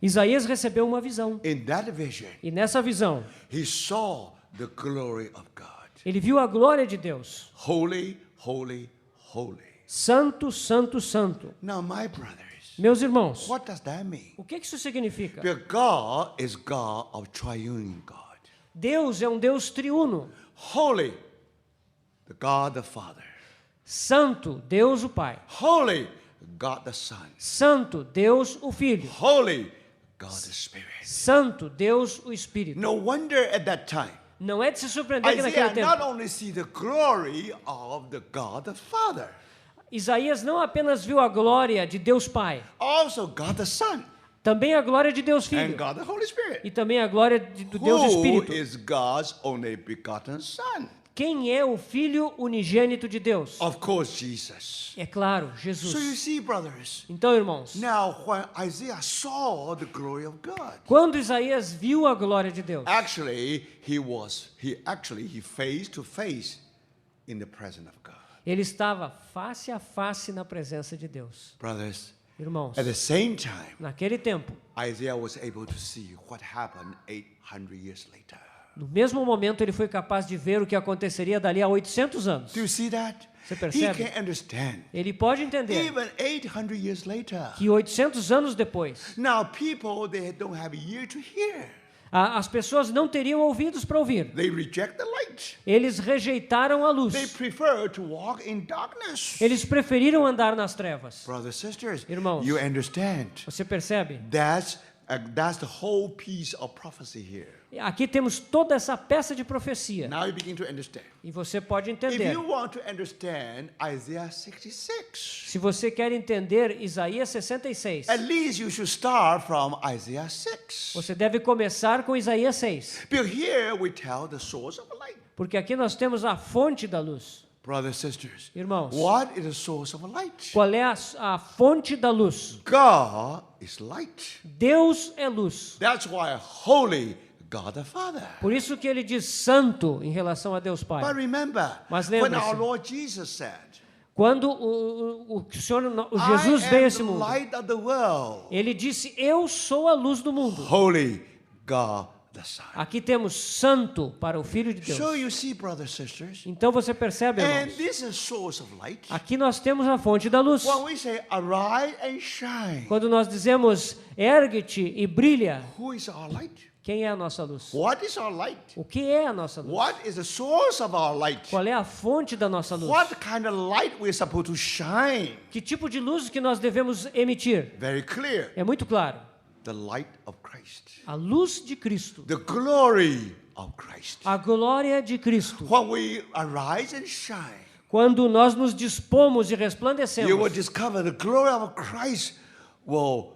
Isaías recebeu uma visão. In that vision, E nessa visão, he saw the glory of God. ele viu a glória de Deus. Holy, holy, holy. Santo, Santo, Santo. Now, my brothers, Meus irmãos, what does that mean? o que isso significa? Because God is God of triune God. Deus é um Deus triuno. Holy, the God the Father. Santo, Deus o Pai. Holy, God the Son. Santo, Deus o Filho. Holy, God the Spirit. Santo, Deus o Espírito. No wonder at that time, Não é de se surpreender que naquele Isaiah not tempo only see the glory of the God the Father, Isaías não apenas viu a glória de Deus Pai, also God the Son, também a glória de Deus and Filho God the Holy Spirit. e também a glória do Deus Who Espírito. is God's only begotten Son? Quem é o Filho unigênito de Deus? Of course, Jesus. É claro, So you Jesus. see, brothers, Então, irmãos, now when Isaiah saw the glory of God, quando Isaías viu a glória de Deus, actually he face to face in the presence of God. ele estava face a face na presença de Deus. Brothers, Irmãos, at the same time, naquele tempo, Isaiah was able to see what happened 800 years later. no mesmo momento, ele foi capaz de ver o que aconteceria dali a 800 anos. Do you see that? Você He percebe? can understand. Ele pode entender Even 800 years later. que 800 anos depois, Now people, they don't have ear to hear. as pessoas não teriam ouvidos para ouvir. They reject the light. Eles rejeitaram a luz. They prefer to walk in darkness. Eles preferiram andar nas trevas. Brothers, sisters, Irmãos. you understand. Você percebe? That's the whole piece of prophecy here. Aqui temos toda essa peça de profecia. Now you begin to understand. E você pode If entender. you want to understand Isaiah 66, Se você quer entender Isaías 66, at least you should start from Isaiah 6. você deve começar com Isaías 6. Because here we tell the source of light. Porque aqui nós temos a fonte da luz. Brothers, sisters, Irmãos, what is the source of light? qual é a fonte da luz? God is light. Deus é luz. That's why holy God the Father. Por isso que ele diz santo em relação a Deus Pai. But remember, Mas when lembre-se, our Lord Jesus said, quando o Jesus I veio a am esse the mundo, light of the world, ele disse, eu sou a luz do mundo. holy God the Son. Aqui temos santo para o Filho de Deus. So you see, brothers, sisters, Então você percebe, and irmãos, this is source of light. aqui nós temos a fonte da luz. When we say arise and shine, Quando nós dizemos ergue-te e brilha, who is our light? quem é a nossa luz? What is our light? O que é a nossa luz? What is the source of our light? Qual é a fonte da nossa luz? What kind of light we're supposed to shine? Que tipo de luz que nós devemos emitir? Very clear. É muito claro. The light of Christ. A luz de Cristo. The glory of Christ. A glória de Cristo. When we arise and shine, Quando nós nos dispomos e you will resplandecemos, discover the glory of Christ will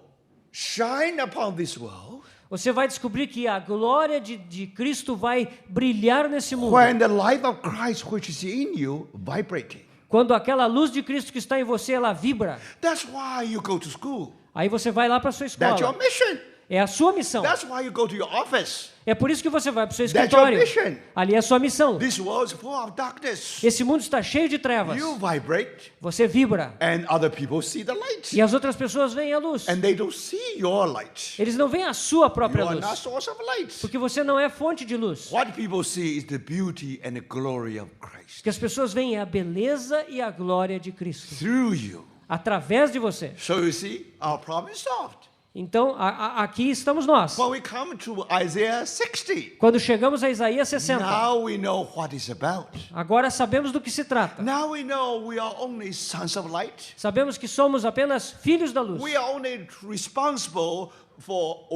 shine upon this world. você vai descobrir que a glória de Cristo vai brilhar nesse mundo. When the light of Christ which is in you vibrating. Quando aquela luz de Cristo que está em você, ela vibra. That's why you go to school. Aí você vai lá para a sua That's your escola. mission. É a sua missão. That's why you go to your office. É por isso que você vai para o seu That's your escritório. mission. Ali é a sua missão. This world is full of darkness. Esse mundo está cheio de trevas. You vibrate Você vibra. and other people see the light. E as outras pessoas veem a luz. And they don't see your light. Eles não veem a sua You própria are luz. not source of light. Porque você não é fonte de luz. What people see is the beauty and the glory of Christ. O que as pessoas veem é a beleza e a glória de Cristo. Through you. Através de você. So you see, our problem is solved. Então, aqui estamos nós. When we come to Isaiah 60, Quando chegamos a Isaías 60, now we know what it's about. agora sabemos do que se trata. Now we know we are only sons of light. Sabemos que somos apenas filhos da luz. We are only responsible for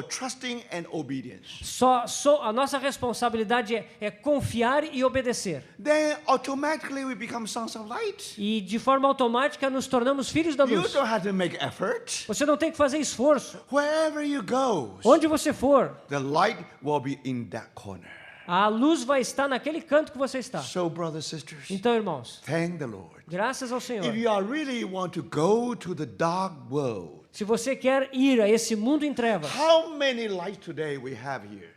trusting and obedience. A nossa responsabilidade é confiar e obedecer. Then automatically we become sons of light. E de forma automática nos tornamos filhos da You luz. don't have to make effort. Você não tem que fazer esforço. Wherever you go, Onde você for, the light will be in that corner. a luz vai estar naquele canto que você está. So, brothers, sisters, Então, irmãos, thank the Lord. graças ao Senhor. If you are really want to go to the dark world, Se você quer ir a esse mundo em trevas, how many lights today we have here?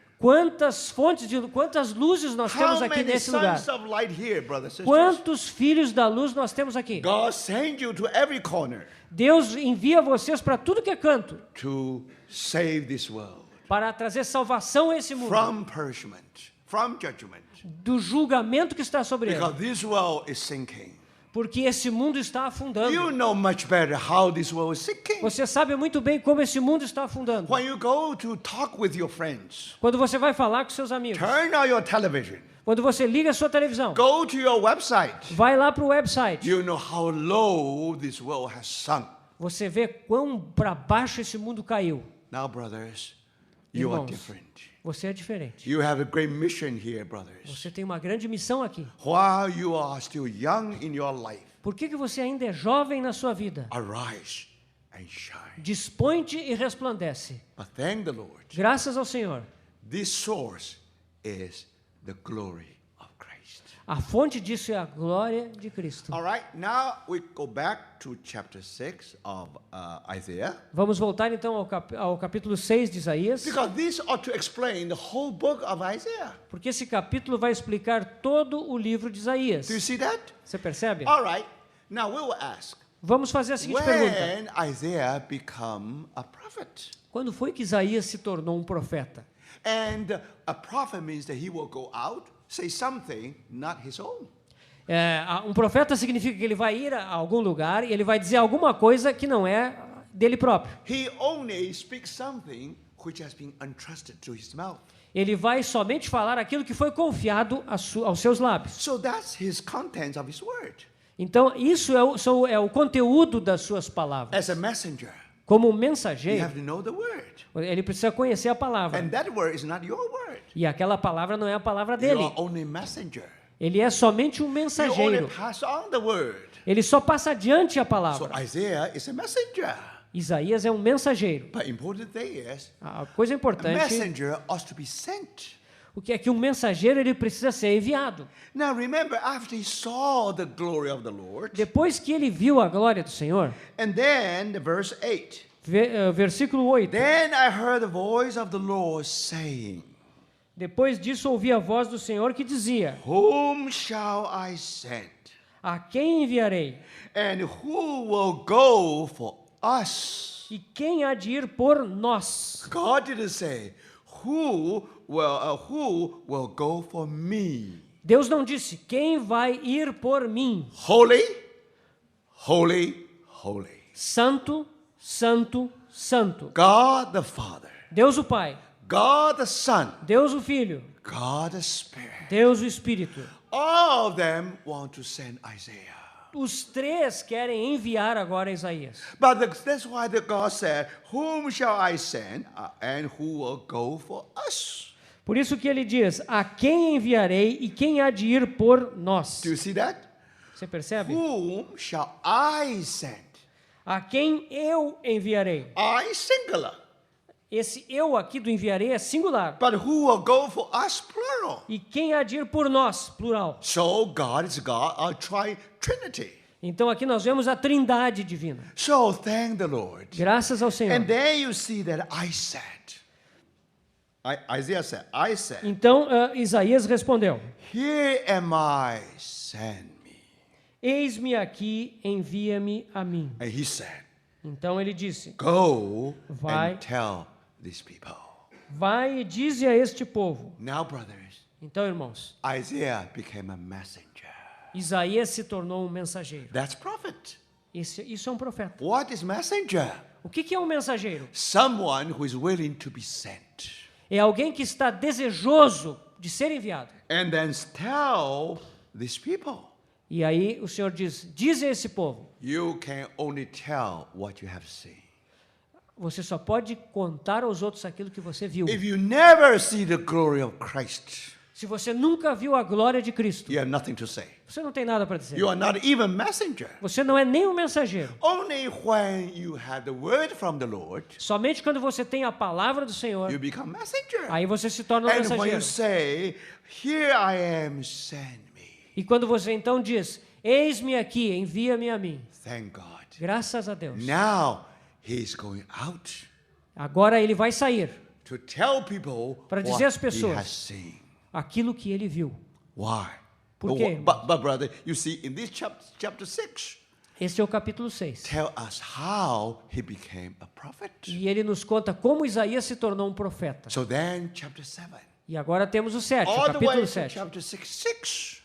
quantas luzes nós temos How aqui many nesse lugar? sons of light here, brothers, sisters? Quantos filhos da luz nós temos aqui? God send you to every corner Deus envia vocês para tudo que é canto, to save this world para trazer salvação a esse mundo, from punishment, from judgment, do julgamento que está sobre ele, because this world is sinking. porque esse mundo está afundando. You know much better how this world is sinking. Você sabe muito bem como esse mundo está afundando. When you go to talk with your friends, Quando você vai falar com seus amigos, turn on your television, quando você liga a sua televisão, go to your website, vai lá para o website, you know how low this world has sunk. você vê quão para baixo esse mundo caiu. Now, brothers, You are Irmãos, different. você é diferente. You have a great mission here, brothers. Você tem uma grande missão aqui. While you are still young in your life, Por que você ainda é jovem na sua vida? arise and shine. Dispõe-te e resplandece. But thank the Lord. Graças ao Senhor. This source is the glory of Christ. A fonte disso é a glória de Cristo. All right, now we go back to chapter 6 of Isaiah. Vamos voltar então ao capítulo 6 de Isaías, Because this ought to explain the whole book of Isaiah. porque esse capítulo vai explicar todo o livro de Isaías. Do you see that? Você percebe? All right, now we will ask, Vamos fazer a seguinte pergunta. when Isaiah become a prophet? Quando foi que Isaías se tornou um profeta? And a prophet means that he will go out, say something not his own. Um profeta significa que ele vai ir a algum lugar e ele vai dizer alguma coisa que não é dele próprio. He only speaks something which has been entrusted to his mouth. Ele vai somente falar aquilo que foi confiado aos seus lábios. So that's his content of his word. Então, isso é o conteúdo das suas palavras. As a messenger, Como you mensageiro, have to know the word. ele precisa conhecer a palavra. And that word is not your word. E aquela palavra não é a palavra You dele. are only messenger. Ele é somente um You only mensageiro. pass on the word. Ele só passa adiante a So palavra. Isaiah is a messenger. Isaías é um mensageiro. But important thing is, A coisa a importante messenger ought to be sent. o que é que um mensageiro ele precisa ser enviado. Now remember, after he saw the glory of the Lord, Depois que ele viu a glória do Senhor, and then verse 8, versículo 8. then I heard the voice of the Lord saying, Depois disso ouvi a voz do Senhor que dizia: whom shall I send? A quem enviarei? And who will go for us? E quem há de ir por nós? God didn't say, who will go for me? Deus não disse: quem vai ir por mim? Holy, holy, holy. Santo, santo, santo. God the Father, Deus o Pai, God the Son, Deus o Filho, God the Spirit. Deus o Espírito. All of them want to send Isaiah. Os três querem enviar agora Isaías. But that's why the God said, whom shall I send, and who will go for us? Por isso que ele diz: a quem enviarei e quem há de ir por nós? Do you see that? Você percebe? Whom shall I send? A quem eu enviarei. I singular. Esse eu aqui do enviarei é singular. But who will go for us, plural? E quem há de ir por nós, plural. So God is God, a Trinity. Então aqui nós vemos a trindade divina. So thank the Lord. Graças ao Senhor. And then you see that I said. Isaiah said, I said, Então Isaías respondeu: here am I, send me. Eis-me aqui, envia-me a mim. And he said, Então ele disse: go Vai. and tell these people. Vai e dize a este povo. Now, brothers, Então, irmãos, Isaiah became a messenger. Isaías se tornou um mensageiro. That's prophet. Isso é um profeta. What is messenger? O que é um mensageiro? Someone who is willing to be sent. É alguém que está desejoso de ser enviado. And then tell these people. E aí o Senhor diz a esse povo: You can only tell what you have seen. você só pode contar aos outros aquilo que você viu. If you never see the glory of Christ, Se você nunca viu a glória de Cristo, you have nothing to say. você não tem nada para dizer. You are not even messenger. Você não é nem um mensageiro. Only when you have the word from the Lord, Somente quando você tem a palavra do Senhor, you become messenger. aí você se torna um And when mensageiro. you say, here I am, send me. E quando você então diz: eis-me aqui, envia-me a mim. Thank God. Graças a Deus. Now he's going out Agora ele vai sair to tell people para dizer às what he pessoas has seen. aquilo que ele viu. Why? Por quê? But brother, you see, in this chapter 6, Este é o capítulo 6. tell us how he became a prophet. E ele nos conta como Isaías se tornou um profeta. So then, chapter 7, E agora temos o 7, o all the way capítulo to 7. chapter 6,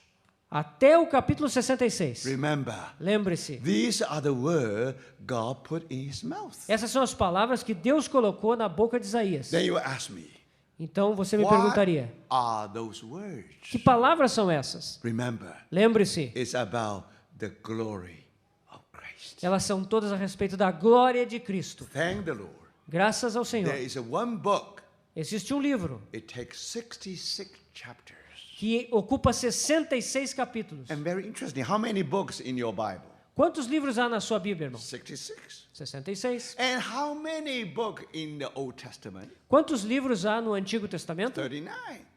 Até o capítulo 66. remember, Lembre-se, these are the words God put in his mouth. essas são as palavras que Deus colocou na boca de Isaías. Then you ask me, Então você me what perguntaria: are those words? que palavras são essas? Remember, Lembre-se, it's about the glory of Christ. elas são todas a respeito da glória de Cristo. Thank the Lord. Graças ao Senhor. There is one book Existe um livro It takes 66 chapters. que ocupa 66 capítulos. And very interesting. How many books in your Bible? Quantos livros há na sua Bíblia, irmão? 66. 66. And how many books in the Old Testament? Quantos livros há no Antigo Testamento? 39.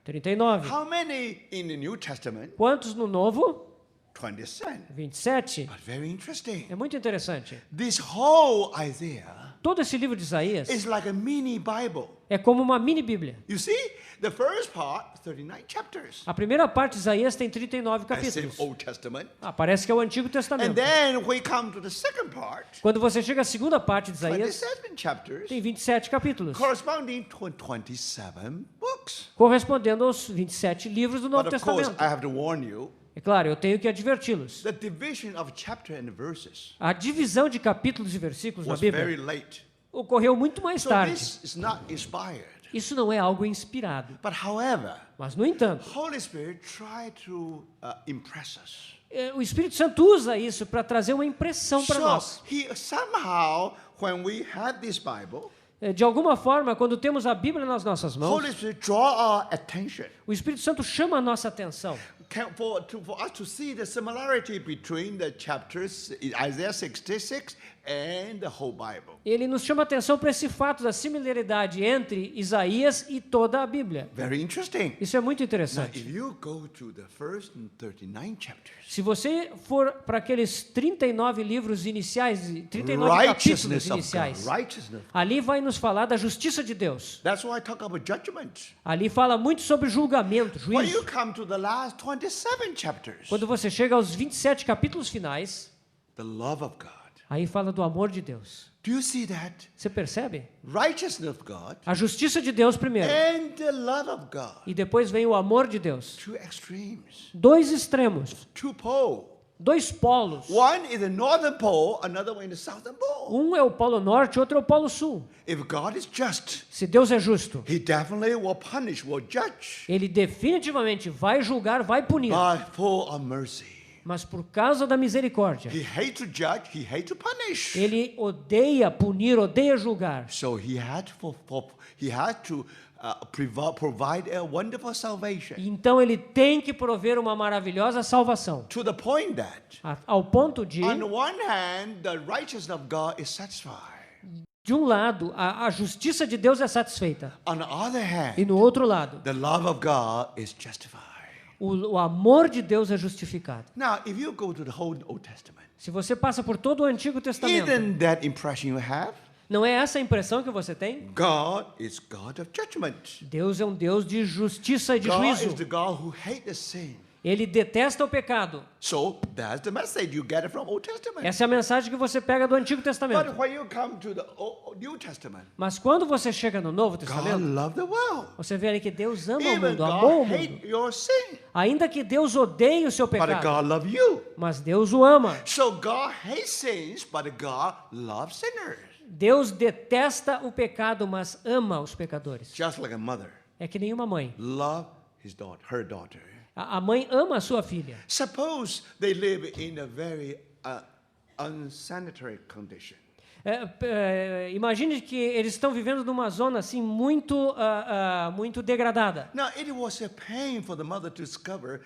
39. How many in the New Testament? Quantos no Novo? 27. 27. But very interesting. É muito interessante. This whole Isaiah Todo esse livro de Isaías is like a mini Bible. é como uma mini Bíblia. You see, the first part, 39 chapters. A primeira parte de Isaías tem 39 That's in capítulos. Old Testament. Parece que é o Antigo And Testamento. then we come to the second part, Quando você chega à segunda parte de Isaías, 27 chapters, tem 27 capítulos, corresponding to 27 books. correspondendo aos 27 livros do Novo But of course, Testamento. I have to warn you, É claro, eu tenho que adverti-los. the division of chapter and verses A divisão de capítulos e versículos na was very Bíblia late. ocorreu muito mais So tarde. this is not inspired. Isso não é algo inspirado. But however, Mas, no entanto, Holy Spirit tried to impress us. o Espírito Santo usa isso para trazer uma impressão para So nós. he somehow, when we had this Bible, De alguma forma, quando temos a Bíblia nas nossas mãos, Holy Spirit draw our attention o Espírito Santo chama a nossa atenção for us to see the similarity between the chapters in Isaiah 66 and the whole Bible. Ele nos chama a atenção para esse fato da similaridade entre Isaías e toda a Bíblia. Very interesting. Isso é muito Now, interessante. if you go to the first 39 chapters, Se você for para aqueles 39 livros iniciais, 39 capítulos righteousness of iniciais, God, righteousness. ali vai nos falar da justiça de Deus. That's why I talk about judgment. Ali fala muito sobre julgamento, When you juízo. come to the last 27 chapters, Quando você chega aos 27 capítulos finais, the love of God. aí fala do amor de Deus. Do you see that? Você percebe? Righteousness of God A justiça de Deus primeiro, and the love of God. e depois vem o amor de Deus. Two extremes, Dois extremos, two poles. dois polos. One is the northern pole, another one is the southern pole. Um é o polo norte, outro é o polo sul. If God is just, Se Deus é justo, He definitely will punish, will judge, Ele definitivamente vai julgar, vai punir. but full of mercy. Mas por causa da misericórdia, He hates to judge, He hates to punish. Ele odeia punir, odeia julgar. So He had to provide a wonderful salvation, Então Ele tem que prover uma maravilhosa salvação. to the point that, Ao ponto de, on one hand, the righteousness of God is satisfied. de um lado, a justiça de Deus é satisfeita. On the other E hand, no outro lado, the love of God is justified. o amor de Deus é justificado. Now, if you go to the whole Old Testament, Se você passa por todo o Antigo Testamento, isn't that impression you have? não é essa a impressão que você tem? God is God of judgment. Deus é um Deus de justiça e de God juízo. is the God who hates the sin. Ele detesta o pecado. So that's the message you get from Old Testament. Essa é a mensagem que você pega do Antigo But Testamento. when you come to the New Testament, Mas quando você chega no Novo God Testamento, loved the world. você vê ali que Deus ama o Even mundo, amou o God mundo. hate your sin, Ainda que Deus odeie o seu but pecado, God love you. mas Deus o ama. So God hates sins, but God loves sinners. Deus detesta o pecado, mas ama os pecadores. Just like a mother É que nem uma mãe. love her daughter. A mãe ama a sua filha. Suppose they live in a very unsanitary condition. Imagine que eles estão vivendo numa zona assim muito degradada. Now it was a pain for the mother to discover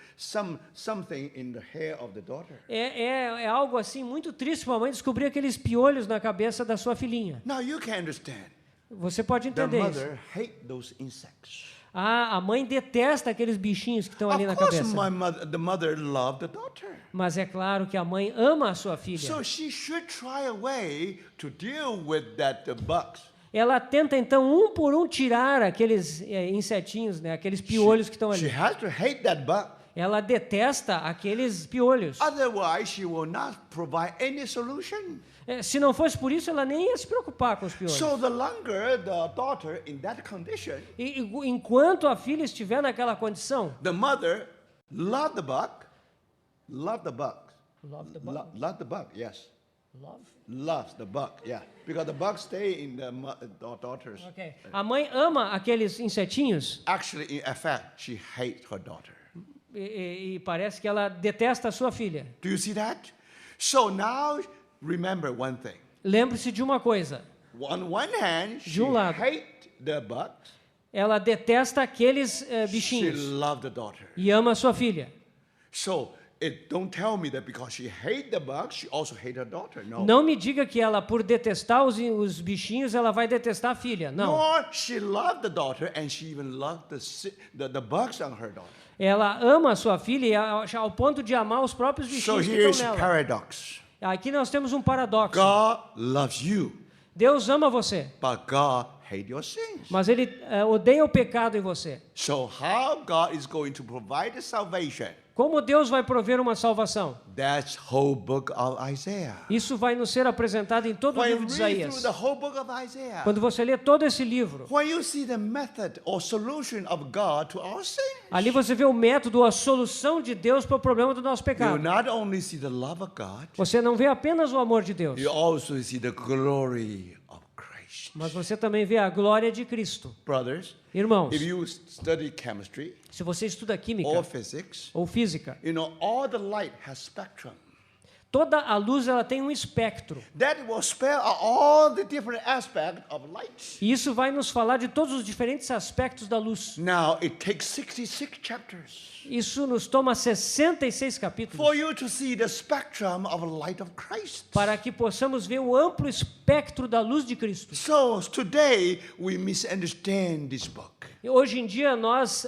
something in the hair of the daughter. É algo assim muito triste para a mãe descobrir aqueles piolhos na cabeça da sua filhinha. Now you can understand. Você pode The entender isso. mother hate those insects. A mãe detesta aqueles bichinhos que estão ali na Of course, cabeça. the mother loved the daughter. Mas é claro que a mãe ama a sua filha. So she should try a way to deal with that bugs. Ela tenta então um por um tirar aqueles insetinhos, né, aqueles piolhos que estão She ali. has to hate that bug. Ela detesta aqueles piolhos. Otherwise, she will not provide any solution. Se não fosse por isso, ela nem ia se preocupar com os piolhos. So the longer the daughter in that condition, E enquanto a filha estiver naquela condição, the mother loved the bug, loved the bug, Love the bug? loved the bug. Yes, Love? loves the bug. Yeah, because the bugs stay in the daughters. Okay. A mãe ama aqueles insetinhos Actually, in effect, she hates her daughter. e parece que ela detesta a sua filha. Do you see that? So now, remember one thing. Lembre-se de uma coisa. On one hand, she De lado. hates the bugs. ela detesta aqueles She bichinhos loved the daughter. e ama a sua filha. So don't tell me that because she hated the bugs, she also hated her daughter. No. Não me diga que ela, por detestar os bichinhos, ela vai detestar a filha. Não. Nor she loved the daughter, and she even loved the bugs on her daughter. Ela ama a sua filha e ao ponto de amar os próprios So bichinhos que here's estão nela. paradox. Aqui nós temos um paradoxo. God loves you, Deus ama você, but God hates your sins. mas Ele odeia o pecado em você. So how God is going to provide the salvation? Como Deus vai prover uma salvação? That's whole book of Isaiah. Isso vai nos ser apresentado em todo o When you livro de read through Isaías. the whole book of Isaiah, Quando você lê todo esse livro, when you see the method or solution of God to our sin, ali você vê o método, a solução de Deus para o problema do nosso you pecado. not only see the love of God, Você não vê apenas o amor de Deus, you also see the glory of Christ. mas você também vê a glória de Cristo. Brothers, Irmãos, if you study chemistry se você estuda or química physics, ou física, you know all the light has spectrum. toda a luz ela tem um espectro. That will spell out all the different aspects of light. E isso vai nos falar de todos os diferentes aspectos da luz. Now it takes 66 chapters Isso nos toma 66 capítulos for you to see the spectrum of light of Christ. para que possamos ver o amplo espectro da luz de Cristo. So today we misunderstand this book. E hoje em dia nós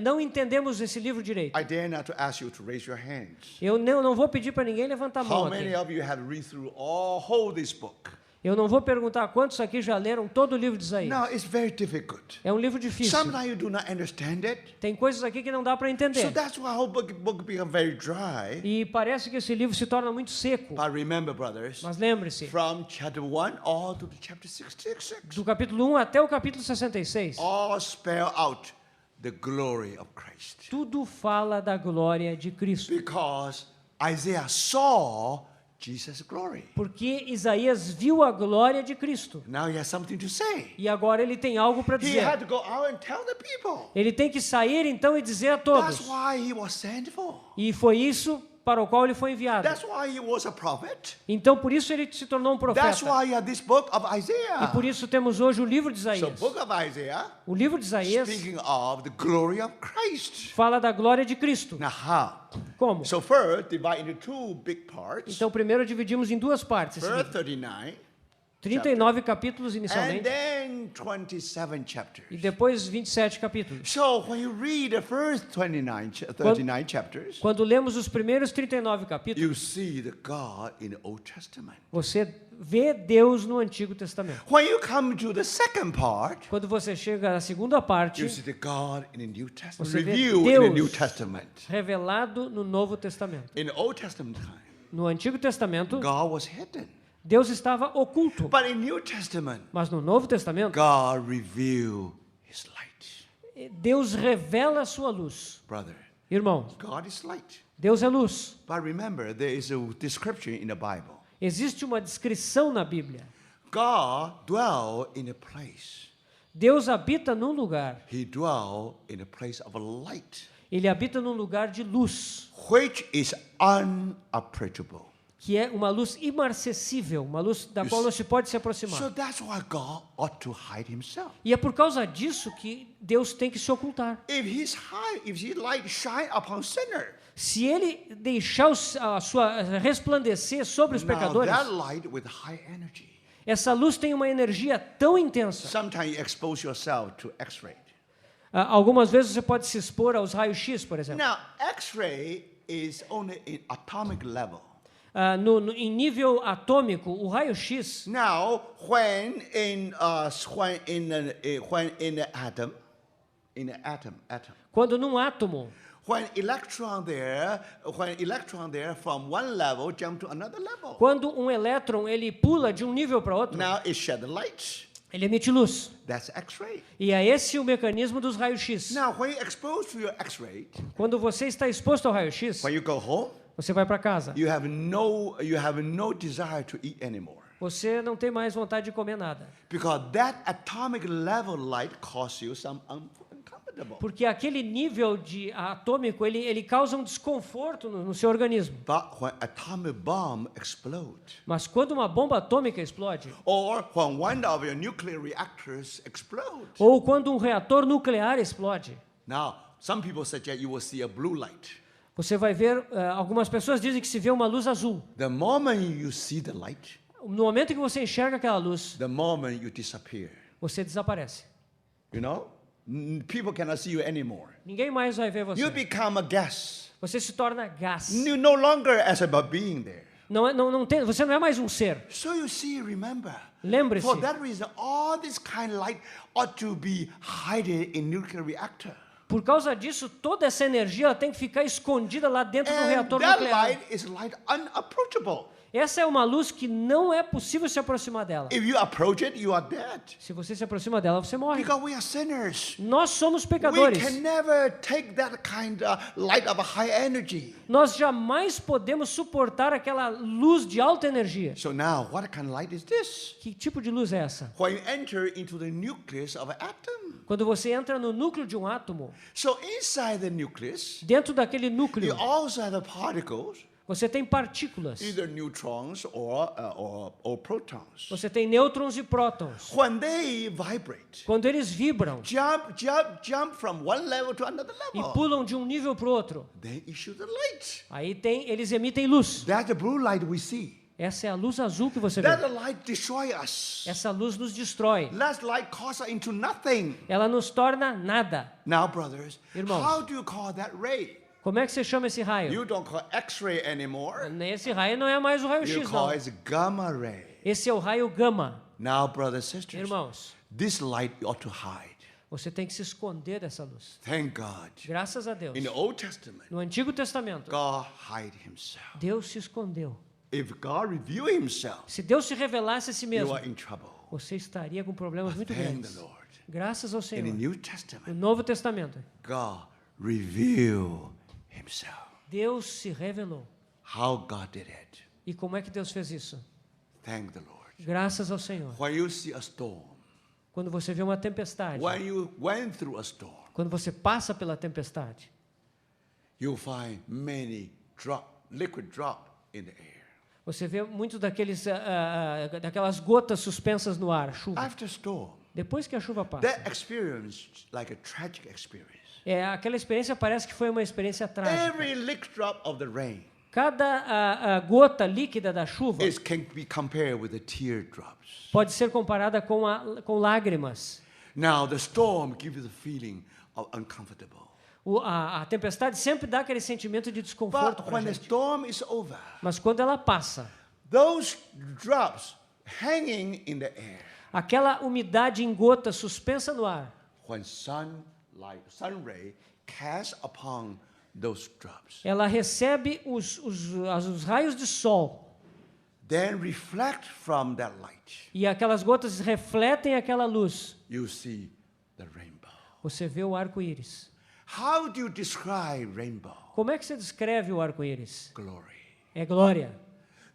não entendemos esse livro direito. I dare not to ask you to raise your hands. Eu não vou pedir para ninguém levantar a mão How aqui. many of you have read through all whole this book? Eu não vou perguntar quantos aqui já leram todo o livro de Isaías. Now it's very difficult. É um livro difícil. Sometimes you do not understand it. Tem coisas aqui que não dá para So entender. that's why whole book become very dry. E parece que esse livro se torna muito seco. But remember, brothers, Mas lembre-se, from chapter 1 all to the chapter 66, do capítulo 1 até o capítulo 66, all spell out the glory of Christ. tudo fala da glória de Cristo. Because Isaiah saw Jesus' glory. Porque Isaías viu a glória de Cristo. Now he has something to say. E agora ele tem algo para He dizer. had to go out and tell the people. Ele tem que sair então e dizer a That's todos. why he was sent for. E foi isso para o qual ele foi enviado. That's why he was a prophet. Então por isso ele se tornou um That's profeta. why you have this book of E Isaiah. por isso temos hoje o livro de So Isaías. book of Isaiah, O livro de Isaías speaking of the glory of Christ. fala da glória de Cristo. Now how? Como? So first, divide into two big parts. Então primeiro dividimos em duas partes esse First livro. 39, 39 capítulos and inicialmente then 27 chapters. e depois 27 capítulos. So when you read the first 39 chapters, Quando lemos os primeiros 39 capítulos, you see the God in the Old Testament. você vê Deus no Antigo Testamento. When you come to the second part, Quando você chega à segunda parte, you see the God in the New Testament. Você vê Review in the Deus. New Testament. revelado no Novo Testamento. In the Old Testament time, No Antigo Testamento, God was hidden. Deus estava oculto. But in New Testament, Mas no Novo Testamento, God revealed His light. Deus revela a sua luz. Brother, Irmãos, God is light. Deus é luz. But remember, there is a description in the Bible. Existe uma descrição na Bíblia. God dwell in a place. Deus habita num lugar. He dwell in a place of a light, Ele habita num lugar de luz, which is unapproachable. que é uma luz imarcessível, uma luz da qual não se pode se aproximar. So that's why God ought to hide Himself. E é por causa disso que Deus tem que se ocultar. If His light shine upon sinner, Se ele deixar a sua resplandecer sobre os now pecadores, that light with high energy. essa luz tem uma energia tão intensa. Sometimes you expose yourself to X-ray. Algumas vezes você pode se expor aos raios-x, por exemplo. Now, X-ray is only in atomic level. Em nível atômico, o raio-x, Now, when in the atom, quando num átomo, when electron there from one level jump to another level. quando um elétron ele pula de um nível para outro, Now it shed light. ele emite luz. That's X-ray. E é esse o mecanismo dos raios-x. Now, when you expose to your X-ray, Quando você está exposto ao raio-x, when you go home, você vai para casa. you have no desire to eat anymore. Você não tem mais vontade de comer nada. Because that atomic level light causes you some uncomfortable. uncomfortable. Porque aquele nível de atômico, ele causa um desconforto no seu organismo. But when atomic bomb explode, Mas quando uma bomba atômica explode, or when one of your nuclear reactors explode, ou quando um reator nuclear explode, now some people suggest you will see a blue light. você vai ver, algumas pessoas dizem que se vê uma luz azul. The moment you see the light, No momento que você enxerga aquela luz, the moment you disappear. você desaparece. You know? People cannot see you anymore. Ninguém mais vai ver You você. become a gas. Você se torna gás. You no longer as about being there. Você não é mais um ser. So you see, remember, Lembre-se. for that reason, all this kind of light ought to be hidden in nuclear reactor. Por causa disso, toda essa energia ela tem que ficar escondida lá dentro do And reator that nuclear. light is light unapproachable. Essa é uma luz que não é possível se aproximar dela. If you approach it, you are dead. Se você se aproxima dela, você morre. Because we are sinners. Nós somos We pecadores. can never take that kind of light of a high energy. Nós jamais podemos suportar aquela luz de alta energia. So now, what kind of light is this? Que tipo de luz é essa? When you enter into the nucleus of an atom. Quando você entra no núcleo de um átomo, So inside the nucleus, dentro daquele you núcleo, also have the particles, você tem partículas. either neutrons or protons. Você tem nêutrons e prótons. When they vibrate, Quando eles vibram jump from one level to another e level, pulam de um nível para o outro, they issue the light. aí eles emitem luz. That's the blue light we see. Essa é a luz azul que você vê. That light destroy us. Essa luz nos destrói. That light cause us into nothing. Ela nos torna nada. Now, brothers, Irmãos. how do you call that ray? Como é que você chama esse raio? You don't call X-ray anymore. Esse raio não é mais o You raio-x, call não. it gamma ray. Esse é o raio gama. Now, brothers and sisters, Irmãos, this light you ought to hide. você tem que se esconder dessa luz. Thank God. Graças a Deus. In the Old Testament, No Antigo Testamento, God hide himself. Deus se escondeu. If God reveal himself, Se Deus se revelasse a si you mesmo, are in trouble. você estaria com problemas muito Thank grandes. the Lord. Graças ao In the Senhor. New No Testament, Novo Testamento, God reveal himself. Deus se revelou. How God did it. E como é que Deus fez isso? Thank the Lord. Graças ao Senhor. When you see a storm, Quando você vê uma tempestade, when you went through a storm, quando você passa pela tempestade, you'll find many liquid drop in the air. você vê muito daquelas gotas suspensas no ar, chuva. After storm, Depois que a chuva passa, that experience like a tragic experience. aquela experiência parece que foi uma experiência trágica. Every liquid drop of the rain Cada gota líquida da chuva can be compared with the teardrops. pode ser comparada com lágrimas. Now the storm gives you the feeling of uncomfortable. A tempestade sempre dá aquele sentimento de desconforto But para a when the gente. storm is over, Mas quando ela passa, those drops hanging in the air, aquela umidade em gota suspensa no ar, when sun ray casts upon those drops, ela recebe os raios de sol then reflect from that light, e aquelas gotas refletem aquela luz. you see the rainbow. Você vê o arco-íris. How do you describe rainbow? Como é que você descreve o arco-íris? Glory. É glória.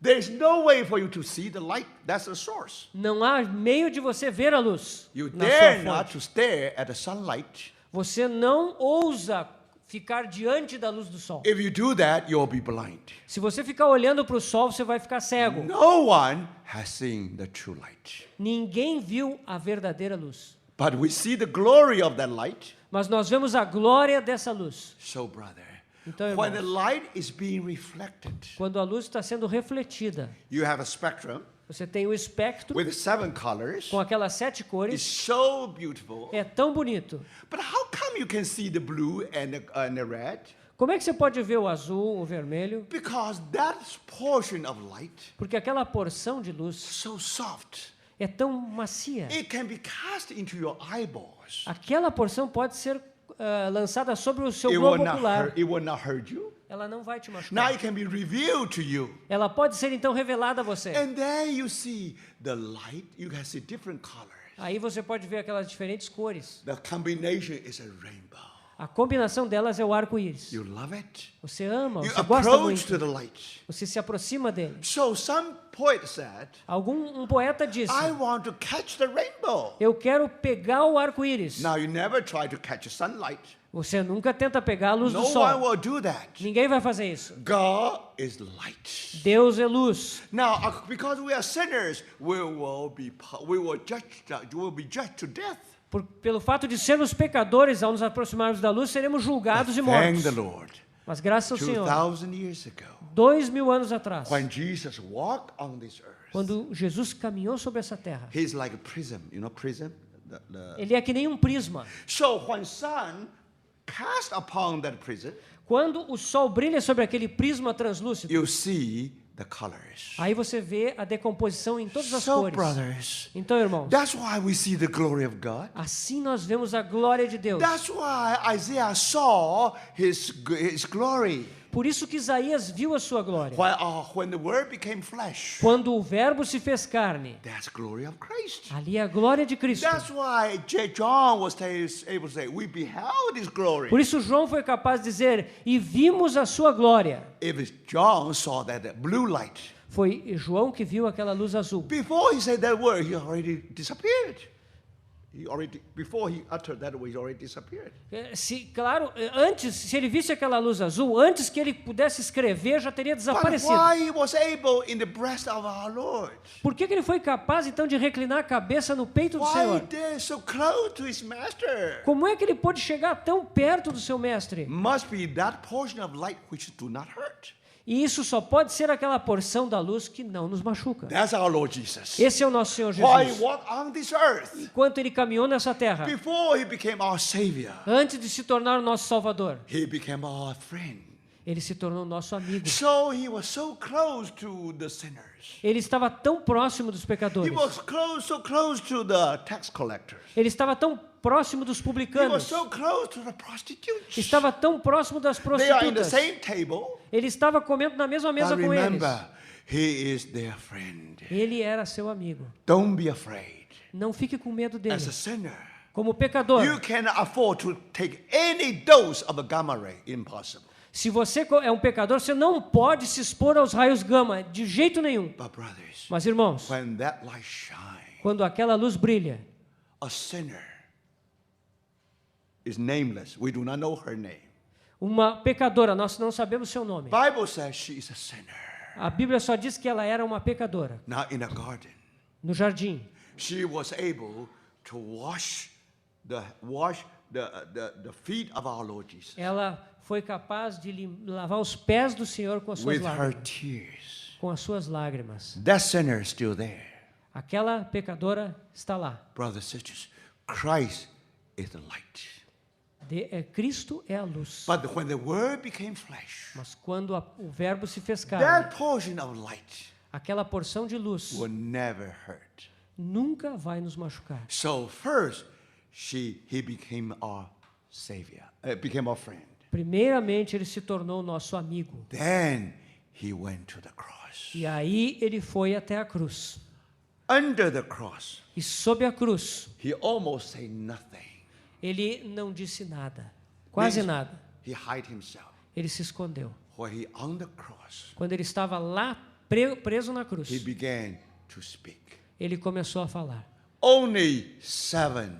There is no way for you to see the light. That's the source. Não há meio de você ver a luz You na dare sua not fonte. to stare at the sunlight. Você não ousa ficar diante da luz do sol. If you do that, you'll be blind. Se você ficar olhando para o sol, você vai ficar cego. No one has seen the true light. Ninguém viu a verdadeira luz. But we see the glory of that light. Mas nós vemos a glória dessa luz. So, brother, Então, when the irmãos, light is being reflected, quando a luz está sendo refletida, you have a spectrum você tem o espectro with 7 colors. com aquelas 7 It's cores. so beautiful. É tão bonito. But how come you can see the blue and the red? Como é que você pode ver o azul, o vermelho? Because that portion of light Porque aquela porção de luz is so soft. é tão macia. It can be cast into your eyeballs. Aquela porção pode ser lançada sobre o seu It will globo ocular. it will not hurt you. Ela não vai te Now machucar. it can be revealed to you. Ela pode ser então revelada a você. And then you see the light, you can see different colors. Aí você pode ver aquelas diferentes cores. The combination is a rainbow. A combinação delas é o arco-íris. You love it. Você ama, You você gosta approach to muito. the light. Você se aproxima dele. So some poet said, Um poeta disse, I want to catch the rainbow. eu quero pegar o arco-íris. Now you never try to catch the sunlight. Você nunca tenta pegar a luz do No one sol. will do that. Ninguém vai fazer isso. God is light. Deus é luz. Now, because we are sinners, we will be judged to death. Pelo fato de sermos pecadores, ao nos aproximarmos da luz, seremos julgados e Thank mortos. the Lord. Mas graças ao Senhor, 2,000 years ago, 2000 anos atrás, when Jesus walked on this earth, quando Jesus caminhou sobre essa terra, he's like a prism. You know prism? ele é que nem um prisma. So when sun cast upon that prism, Quando o sol brilha sobre aquele prisma translúcido, you see the colors. aí você vê a decomposição em todas as So, cores. brothers, Então, irmãos, that's why we see the glory of God. assim nós vemos a glória de Deus. That's why Isaiah saw his glory. Por isso que Isaías viu a sua glória. When the Word became flesh, Quando o Verbo se fez carne, that's glory of Christ. ali é a glória de Cristo. That's why John was able to say, "We beheld His glory." Por isso João foi capaz de dizer, e vimos a sua glória. If John saw that blue light, Foi João que viu aquela luz azul. before he said that word, he already disappeared. Before he uttered that word, he already disappeared. Antes, se ele visse aquela luz azul, antes que ele pudesse escrever, já teria But desaparecido. why he was able in the breast of our Lord? Por que ele foi capaz, então, de reclinar a cabeça no peito do Why Senhor? they so close to his master? Como é que ele pôde chegar tão perto do seu mestre? Must be that portion of light which do not hurt. E isso só pode ser aquela porção da luz que não nos machuca. That's our Lord Jesus. Esse é o nosso Senhor While he Jesus. walked on this earth, Enquanto ele caminhou nessa terra, before he became our Savior, antes de se tornar o nosso Salvador, he became our friend. ele se tornou nosso amigo. So he was so close to the sinners. Ele estava tão próximo dos He pecadores. was so close to the tax collectors. Ele estava tão próximo dos He was publicanos. so close to the prostitutes. Estava tão próximo das They are in the prostitutas. same table. Ele estava comendo na mesma mesa But com eles. remember, he is their friend. Ele era seu amigo. Don't be afraid. Não fique com medo dele. As a sinner, Como pecador, you cannot afford to take any dose of a gamma ray. Impossible. se você é um pecador, você não pode se expor aos raios gama, de jeito nenhum. But brothers, Mas, irmãos, when that light shines, quando aquela luz brilha, a sinner is nameless. We do not know her name. uma pecadora, nós não sabemos seu nome. Bible says she is a sinner. A Bíblia só diz que ela era uma pecadora. Now in a garden, No jardim, she was able to wash the feet of our Lord Jesus ela foi capaz de lavar os pés do Senhor com as suas with her lágrimas. tears. Com as suas lágrimas. That sinner is still there. Aquela pecadora está lá. Brothers and sisters, Christ is the light. Cristo é a luz. But when the Word became flesh, Mas quando o Verbo se fez carne, that portion of light aquela porção de luz will never hurt. nunca vai nos machucar. So first, he became our Savior, became our friend. Primeiramente, ele se tornou nosso amigo. Then he went to the cross. E aí ele foi até a cruz. Under the cross, E sob a cruz, he almost said nothing. ele não disse nada. Quase nada. He hid himself. Ele se escondeu. When he on the cross, Quando ele estava lá preso na cruz, he began to speak. ele começou a falar. Only 7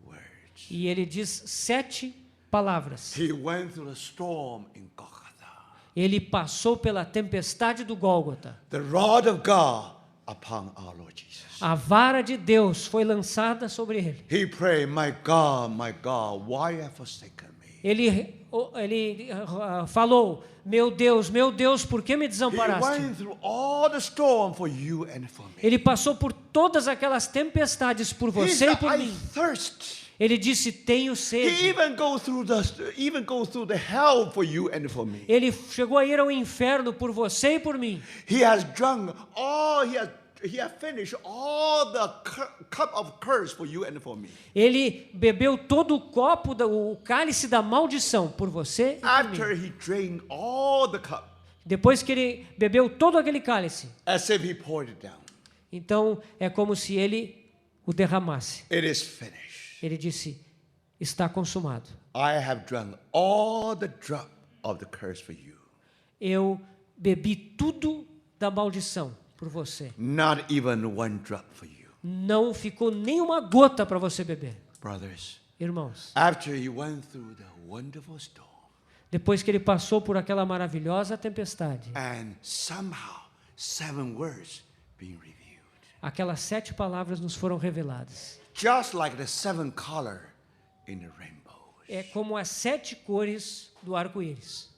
words. E ele diz 7 palavras. He went through the storm in Golgotha. Ele passou pela tempestade do Gólgota. The rod of God upon our Lord Jesus. A vara de Deus foi lançada sobre ele. He prayed, my God, why have you forsaken me? Ele falou, meu Deus, por que me He desamparaste? went through all the storm for you and for me. Ele passou por todas aquelas tempestades por He você e said, por I mim. thirst. Ele disse, tenho He sede. even go through the hell for you and for me. Ele chegou a ir ao inferno por você e por mim. He has drunk all, he has finished all the cup of curse for you and for me. Ele bebeu todo o copo, o cálice da maldição por você e por After mim. he drank all the cup, Depois que ele bebeu todo aquele cálice, as if he poured it down. então é como se ele o derramasse. It is finished. Ele disse, está consumado. I have drunk all the drop of the curse for you. Eu bebi tudo da maldição por você. Not even one drop for you. Não ficou nem uma gota para você beber. Brothers, Irmãos, after he went through the wonderful storm, depois que ele passou por aquela maravilhosa tempestade, and somehow 7 words being revealed. aquelas 7 palavras nos foram reveladas. Just like the 7 color in the rainbow. É como as 7 cores do arco-íris.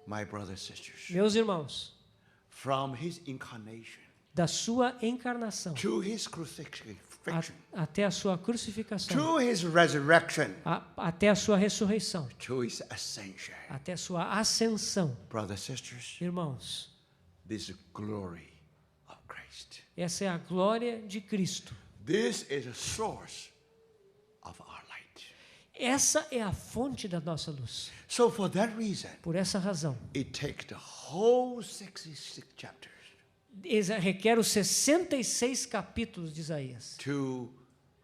My brothers and sisters, Meus irmãos, from his incarnation da sua encarnação to his crucifixion, até a sua crucificação, to his resurrection, até a sua ressurreição, to his ascension. até a sua ascensão. Brothers and sisters, Irmãos, this is glory of Christ. essa é a glória de Cristo. This is a source of our light. Essa é a fonte da nossa luz. So for that reason, Por essa razão, it takes the whole 66 chapters requer os 66 capítulos de Isaías to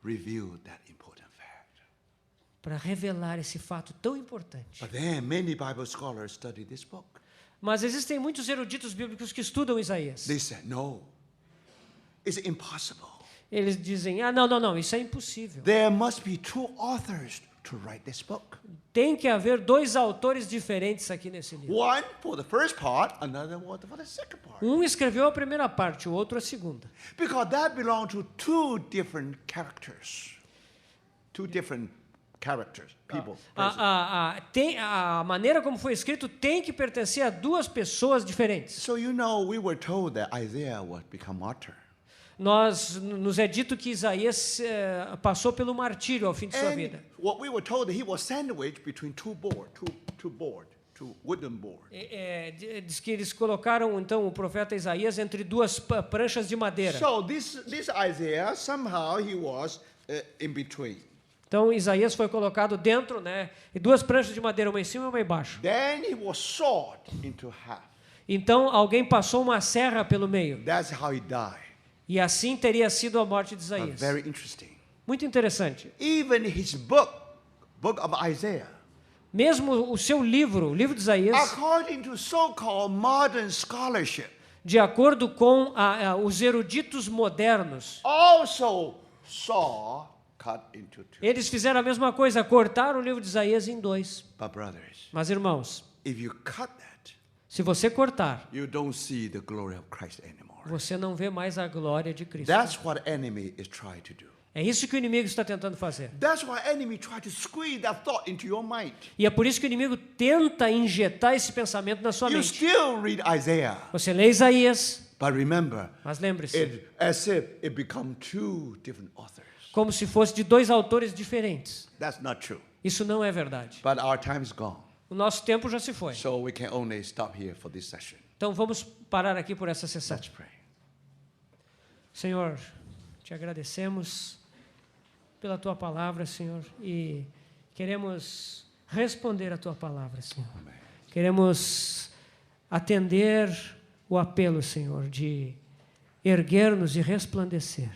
reveal that important fact. para revelar esse fato tão importante. But then many Bible scholars study this book. Mas existem muitos eruditos bíblicos que estudam Isaías. They said, no, it's impossible. Eles dizem, não, isso é impossível. There must be 2 authors to write this book. Tem que haver 2 autores diferentes aqui nesse livro. One for the first part, another one for the second part. Um escreveu a primeira parte, o outro a segunda. Because that belongs to 2 different characters. 2 different characters, people. persons. A maneira como foi escrito tem que pertencer a 2 pessoas diferentes. So you know, we were told that Isaiah would become martyr. Nos é dito que Isaías passou pelo martírio ao fim de sua And vida. what we were told that he was sandwiched between 2 wooden board. Diz que eles colocaram então o profeta Isaías entre 2 pranchas de madeira. So this Isaiah, somehow he was in between. Então Isaías foi colocado dentro, né, e 2 pranchas de madeira, uma em cima e uma embaixo. Then he was sawed into half. Então alguém passou uma serra pelo meio. That's how he died. E assim teria sido a morte de But Isaías. very interesting. Muito interessante. Even his book of Isaiah, Mesmo o seu livro, o livro de Isaías, according to so-called modern scholarship, de acordo com os eruditos modernos, also cut into 2. eles fizeram a mesma coisa, cortaram o livro de Isaías em 2. But brothers, Mas irmãos, if you cut that, se você cortar, you don't see the glory of Christ anymore. você não vê mais a glória de Cristo. That's what the enemy is trying to do. É isso que o inimigo está tentando fazer. That's why the enemy tries to squeeze that thought into your mind. E é por isso que o inimigo tenta injetar esse pensamento na sua You mente. still read Isaiah, Você lê Isaías, but remember, mas lembre-se, as if it become 2 different authors. como se fosse de 2 autores diferentes. That's not true. Isso não é verdade. But our time is gone. O nosso tempo já se foi. So we can only stop here for this session. Então vamos parar aqui por essa sessão. Let's pray. Senhor, te agradecemos pela tua palavra, Senhor, e queremos responder a tua palavra, Senhor. Amen. Queremos atender o apelo, Senhor, de erguer-nos e resplandecer.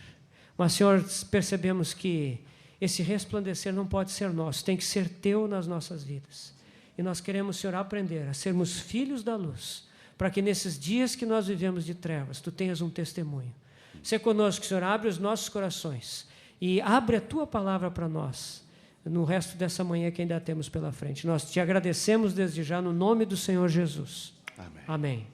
Mas, Senhor, percebemos que esse resplandecer não pode ser nosso, tem que ser teu nas nossas vidas. E nós queremos, Senhor, aprender a sermos filhos da luz, para que nesses dias que nós vivemos de trevas, tu tenhas um testemunho. Sê conosco, Senhor, abre os nossos corações e abre a tua palavra para nós, no resto dessa manhã que ainda temos pela frente. Nós te agradecemos desde já no nome do Senhor Jesus. Amen. Amém.